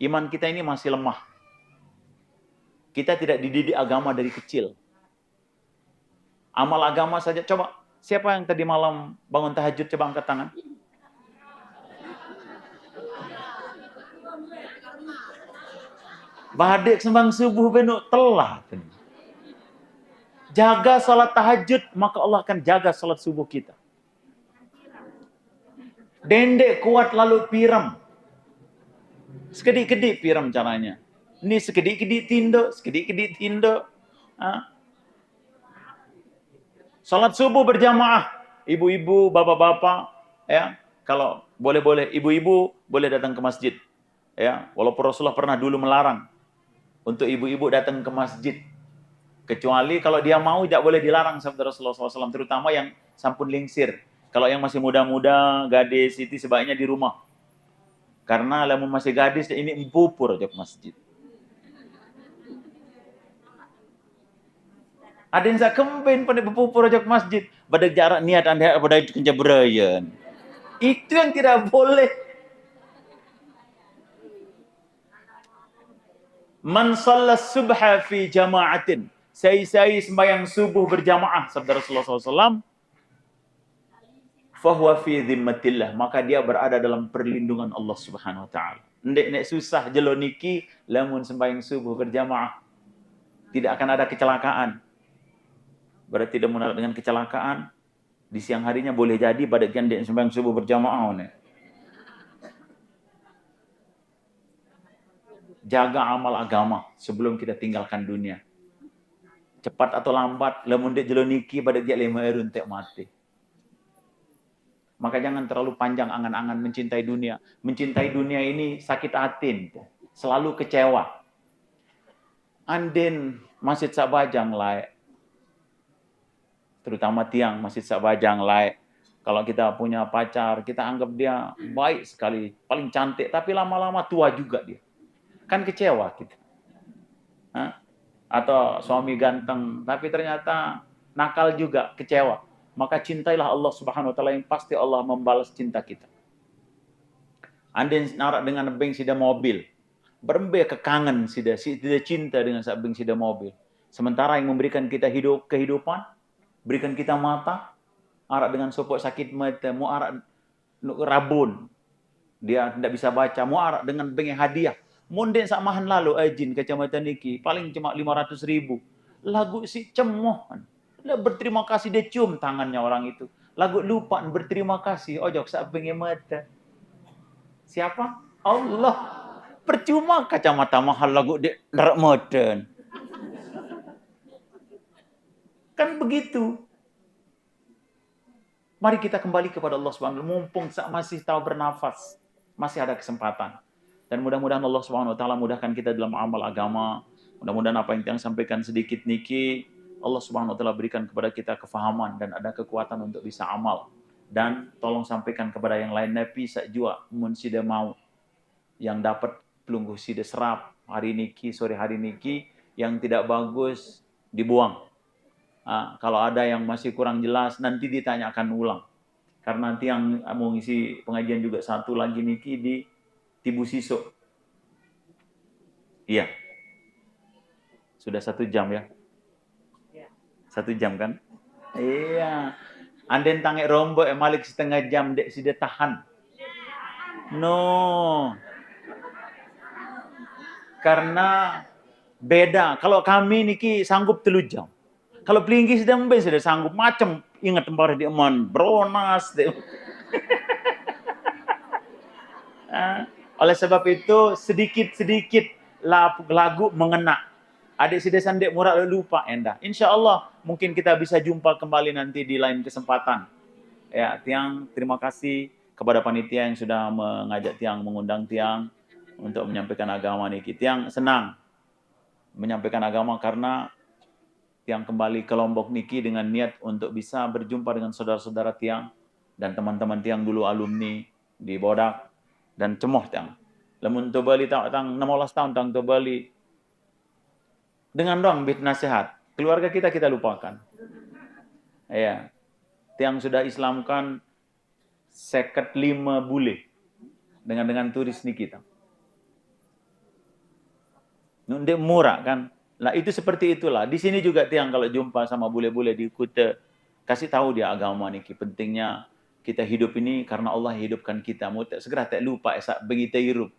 Iman kita ini masih lemah. Kita tidak dididik agama dari kecil. Amal agama saja, coba siapa yang tadi malam bangun tahajud, coba angkat tangan. Badek sembang subuh benuk telah. Jaga salat tahajud, maka Allah akan jaga salat subuh kita. Dendek kuat lalu piram. Sekedik-kedik piram caranya. Ini sekedik-kedik tindo, sekedik-kedik tindo. Salat subuh berjamaah. Ibu-ibu, bapak-bapak, ya, kalau boleh-boleh, ibu-ibu boleh datang ke masjid. Ya, walaupun Rasulullah pernah dulu melarang untuk ibu-ibu datang ke masjid. Kecuali kalau dia mau, tidak boleh dilarang sabda Rasulullah SAW, terutama yang sampun lingsir. Kalau yang masih muda-muda, gadis, itu sebaiknya di rumah. Karena lamun masih gadis, ini empupur aja ke masjid. Ada yang saya kempen pada empupur aja ke masjid. Pada jarak niat anda pada itu kenjaberayan. Itu yang tidak boleh. Man sallas subha fi jama'atin. Saya sembahyang subuh berjamaah, sabda Rasulullah SAW. Fahuwa fi dhimmatillah, maka dia berada dalam perlindungan Allah Subhanahu wa taala. Ndek susah jelo niki lamun sembahyang subuh berjamaah. Tidak akan ada kecelakaan. Berarti tidak menolak dengan kecelakaan. Di siang harinya boleh jadi pada ndek sembahyang subuh berjamaah ne. Jaga amal agama sebelum kita tinggalkan dunia. Cepat atau lambat lamun ndek jelo niki pada dia 5 erun tek mati. Maka jangan terlalu panjang angan-angan mencintai dunia. Mencintai dunia ini sakit hati. Selalu kecewa. Andin Masjid Sabajang laik. Terutama tiang Masjid Sabajang laik. Kalau kita punya pacar, kita anggap dia baik sekali. Paling cantik. Tapi lama-lama tua juga dia. Kan kecewa kita. Atau suami ganteng. Tapi ternyata nakal juga. Kecewa. Maka cintailah Allah Subhanahu wa taala, yang pasti Allah membalas cinta kita. Andin narak dengan beng sida mobil. Berembe kekangen sida cinta dengan sak beng sida mobil. Sementara yang memberikan kita kehidupan, berikan kita mata, arak dengan sopok sakit mata, mau arak rabun, dia tidak bisa baca, mau arak dengan bengi hadiah. Munden sak mahan lalu ajin kacamata niki, paling cuma 500.000. Lagu si cemoh. Lah berterima kasih dia cium tangannya orang itu. Lagu lupa berterima kasih, ojok sak bengi mata. Siapa? Allah. Percuma kacamata mahal lagu dia darat modern. Kan begitu. Mari kita kembali kepada Allah Subhanahu wa taala mumpung masih tahu bernafas, masih ada kesempatan. Dan mudah-mudahan Allah Subhanahu wa taala mudahkan kita dalam amal agama. Mudah-mudahan apa yang saya sampaikan sedikit niki Allah Subhanahu wa taala berikan kepada kita kefahaman dan ada kekuatan untuk bisa amal. Dan tolong sampaikan kepada yang lain napi sak jua mun sida mau yang dapat pelungguh sida serap hari niki sore hari niki yang tidak bagus dibuang. Kalau ada yang masih kurang jelas nanti ditanyakan ulang. Karena nanti yang mau ngisi pengajian juga satu lagi niki di Tibu Siso. Iya. Sudah 1 jam ya? 1 jam kan? Iya. Anden tangek rombok malik setengah jam dek sida tahan. No. Karena beda. Kalau kami niki sanggup 3 jam. Kalau pelinggi sudah sanggup macam ingat tempat di eman bronas. Oleh sebab itu sedikit-sedikit lagu mengena. Adik sida sandek murah lupa endah. Insya Allah mungkin kita bisa jumpa kembali nanti di lain kesempatan. Ya, Tiang terima kasih kepada panitia yang sudah mengajak Tiang, mengundang Tiang untuk menyampaikan agama niki. Tiang senang menyampaikan agama karena Tiang kembali ke Lombok niki dengan niat untuk bisa berjumpa dengan saudara-saudara Tiang dan teman-teman Tiang dulu alumni di Bodak dan cemoh Tiang. Lemun to Bali tang 16 tahun tang to Bali dengan doang bit nasihat. Keluarga kita lupakan. Ya. Tiang sudah Islamkan 55 bule dengan turis ni kita. Nunde murah kan. Lah itu seperti itulah. Di sini juga Tiang kalau jumpa sama bule-bule di Kuta, kasih tahu dia agama niki pentingnya kita hidup ini karena Allah hidupkan kita. Mau segera tak lupa esak begitu hidup.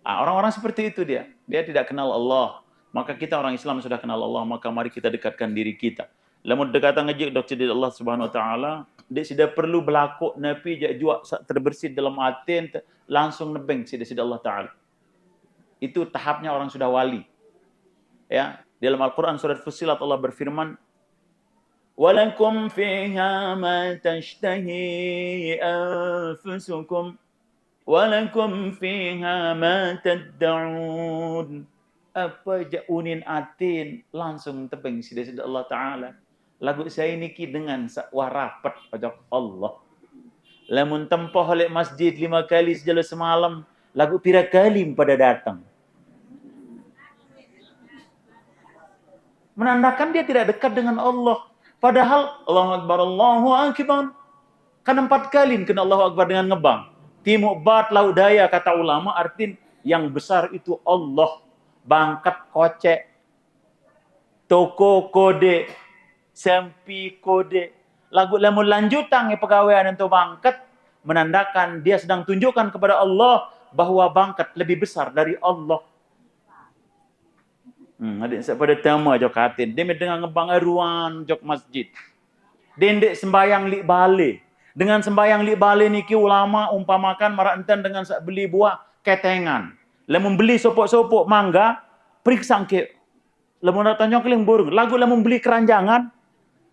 Orang-orang seperti itu dia. Dia tidak kenal Allah. Maka kita orang Islam sudah kenal Allah, maka mari kita dekatkan diri kita. Lamun dekatan ngejek dokter di Allah Subhanahu wa taala, dia sudah perlu berlaku napi jak juak terbersih dalam hati langsung nebeng sida Allah taala. Itu tahapnya orang sudah wali. Ya, dalam Al-Qur'an surat Fussilat Allah berfirman, "Walakum fiha ma tashtahi anfusukum walakum fiha ma tad'un." Apa jaunin atin langsung tebeng sida Allah taala. Lagu saya niki dengan warapat pajak Allah. Lamun tempoh oleh masjid 5 kali sejala semalam, lagu pira kali pada datang. Menandakan dia tidak dekat dengan Allah. Padahal Allahu Akbar, Allahu Akbar. Kan 4 kali kena Allahu Akbar dengan ngebang. Timuk bat laut daya kata ulama artin yang besar itu Allah. Bangkat kocek, toko kode, sempi kode. Lagu lamun lanjutan pegawaian itu bangkat menandakan dia sedang tunjukkan kepada Allah bahwa bangkat lebih besar dari Allah. Adik saya pada tema jok katin. Dia dengan ngebang aruan jok masjid. Dendek sembayang li bale. Dengan sembayang li bale niki ulama umpamakan marah enten dengan beli buah ketengan. Lamun beli sopok-sopok mangga, periksa ke. Lamun tanya keling burung. Lagu lamun beli keranjangan,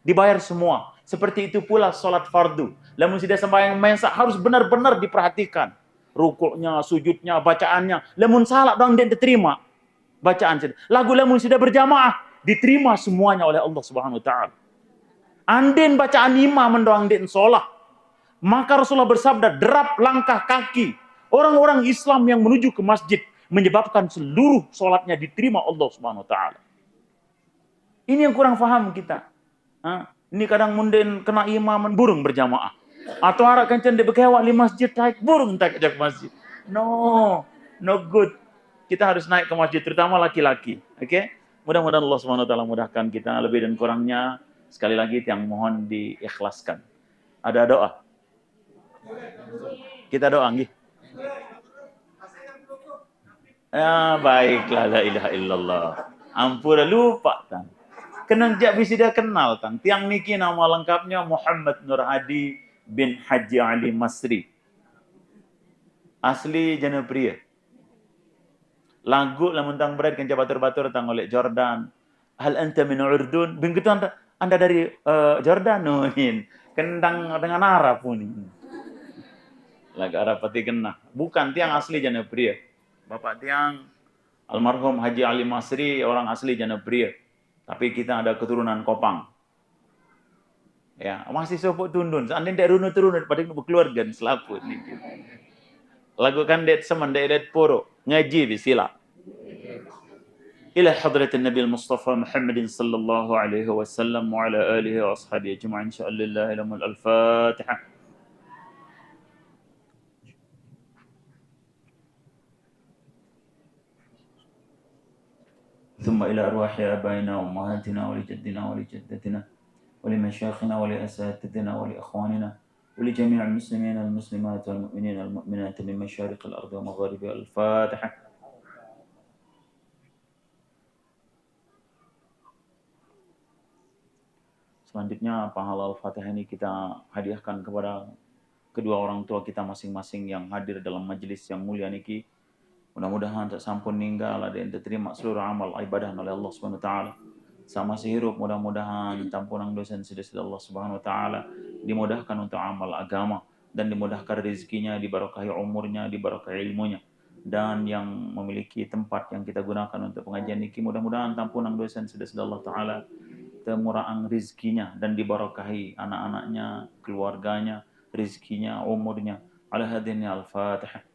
dibayar semua. Seperti itu pula sholat fardu. Lamun sudah sembahyang mensak harus benar-benar diperhatikan. Rukuknya, sujudnya, bacaannya. Lamun salah dong dia diterima. Bacaan sudah. Lagu lamun sudah berjamaah, diterima semuanya oleh Allah Subhanahu wa taala. Anden bacaan imam mendoang den sholat. Maka Rasulullah bersabda, derap langkah kaki orang-orang Islam yang menuju ke masjid menyebabkan seluruh sholatnya diterima Allah Subhanahu wa taala. Ini yang kurang faham kita. Ini kadang munden kena imaman burung berjamaah. Atau arak kencen di bekewak di masjid naik burung tak ke masjid. No good. Kita harus naik ke masjid terutama laki-laki. Oke? Mudah-mudahan Allah Subhanahu wa taala mudahkan kita, lebih dan kurangnya sekali lagi yang mohon diikhlaskan. Ada doa. Kita doa nggih. Ya, baiklah, la ilaha illallah. Ampura lupa tang. Kenang jak bisa dia kenal tang. Tiang niki nama lengkapnya Muhammad Nur Hadi bin Haji Ali Masri. Asli Janapria. Lagu lamun tang berat kan batur-batur tang oleh Jordan. Hal anta min Urdun? Begitu anda dari Jordan nuhin. Kendang dengan Arab pun. Lagu Arab pati kena. Bukan tiang asli Janapria. Bapak tiang almarhum Haji Ali Masri orang asli Janapria. Tapi kita ada keturunan Kopang. Ya, masih sopok tundun. Seandainya tidak runut-runut pada keluarga selaput nih. Lagu kan det semen det poro ngaji bisila. Ila hadrat Nabi Mustafa Muhammad sallallahu alaihi wasallam wa ala alihi wa ashabihi ajma'in insyaallah ilmul al-Fatihah. ثم إلى أرواح آبائنا وأمهاتنا ولجدنا ولجدتنا ولمشايخنا ولأساتذتنا ولإخواننا ولجميع المسلمين والمسلمات والمؤمنين والمؤمنات من مشارق الأرض ومغاربها. الفاتحة. Selanjutnya pahala Al-Fatihah ini kita hadiahkan kepada kedua orang tua kita masing-masing yang hadir dalam majelis yang mulia niki. Mudah-mudahan tak sampun ninggal ada yang terima seluruh amal ibadah oleh Allah Subhanahu wa taala. Sama sehirup mudah-mudahan tampunang dosa sudah Allah Subhanahu wa taala, dimudahkan untuk amal agama dan dimudahkan rezekinya, diberkahi umurnya, diberkahi ilmunya. Dan yang memiliki tempat yang kita gunakan untuk pengajian niki mudah-mudahan tampunang dosa sudah Allah taala, temurang rezekinya dan diberkahi anak-anaknya, keluarganya, rezekinya, umurnya. Ala hadini al-Fatihah.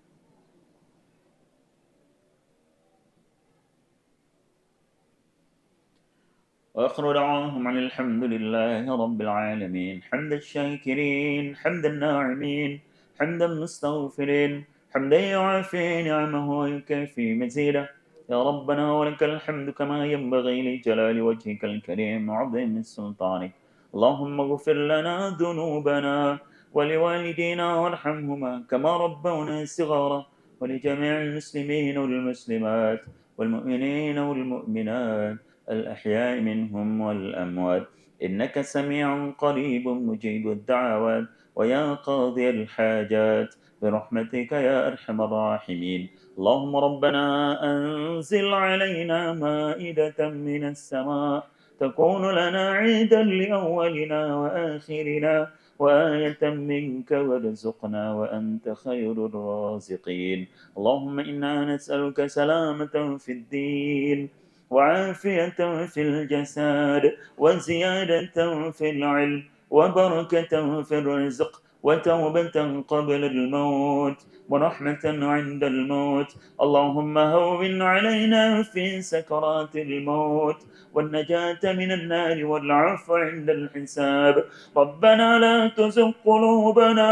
وآخر دعواهم عن الحمد لله رب العالمين. حمد الشاكرين، حمد الناعمين، حمد المستغفرين، حمدا يعافي نعمه ويكافي مزيده. يا ربنا ولك الحمد كما ينبغي لجلال وجهك الكريم وعظيم سلطانك. اللهم اغفر لنا ذنوبنا ولوالدينا وارحمهما كما ربونا صغارا، ولجميع المسلمين والمسلمات والمؤمنين والمؤمنات الأحياء منهم والأموات، إنك سميع قريب مجيب الدعوات ويا قاضي الحاجات برحمتك يا أرحم الراحمين. اللهم ربنا أنزل علينا مائدة من السماء تكون لنا عيدا لأولنا وآخرنا وآية منك وارزقنا وأنت خير الرازقين. اللهم إنا نسألك سلامة في الدين وعافية في الجسد وزيادة في العلم وبركة في الرزق وتوبة قبل الموت ورحمة عند الموت. اللهم هون علينا في سكرات الموت والنجاة من النار والعفو عند الحساب. ربنا لا تزغ قلوبنا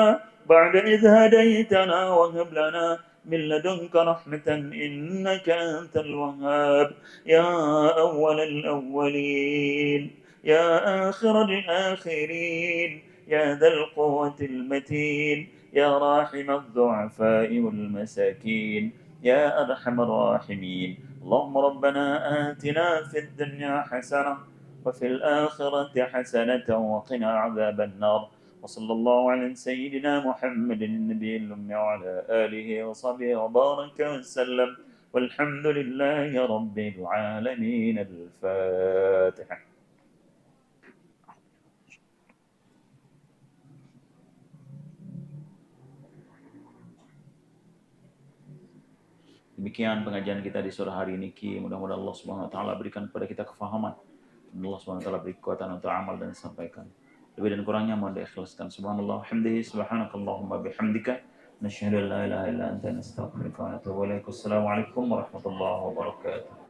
بعد إذ هديتنا وهب لنا من لدنك رحمة إنك أنت الوهاب. يا أول الأولين، يا آخر الآخرين، يا ذا القوة المتين، يا راحم الضعفاء والمساكين، يا أرحم الراحمين. اللهم ربنا آتنا في الدنيا حسنة وفي الآخرة حسنة وقنا عذاب النار. وصلى الله على سيدنا محمد النبي الأمي وعلى آله وصحبه وبارك وسلم والحمد لله رب العالمين. الفاتحة. Demikian pengajian kita di sore hari ini. Mudah-mudahan Allah Subhanahu wa taala berikan kepada kita kefahaman. Allah Subhanahu wa taala beri kekuatan untuk amal dan sampaikan. Lebih dan kurangnya mohon diikhlaskan. Subhanallah hamdihi subhanakallahumma bihamdika nasyhadu an la ilaha illa anta nastaghfiruka wa natubu ilaik. Wassalamualaikum warahmatullahi wabarakatuh.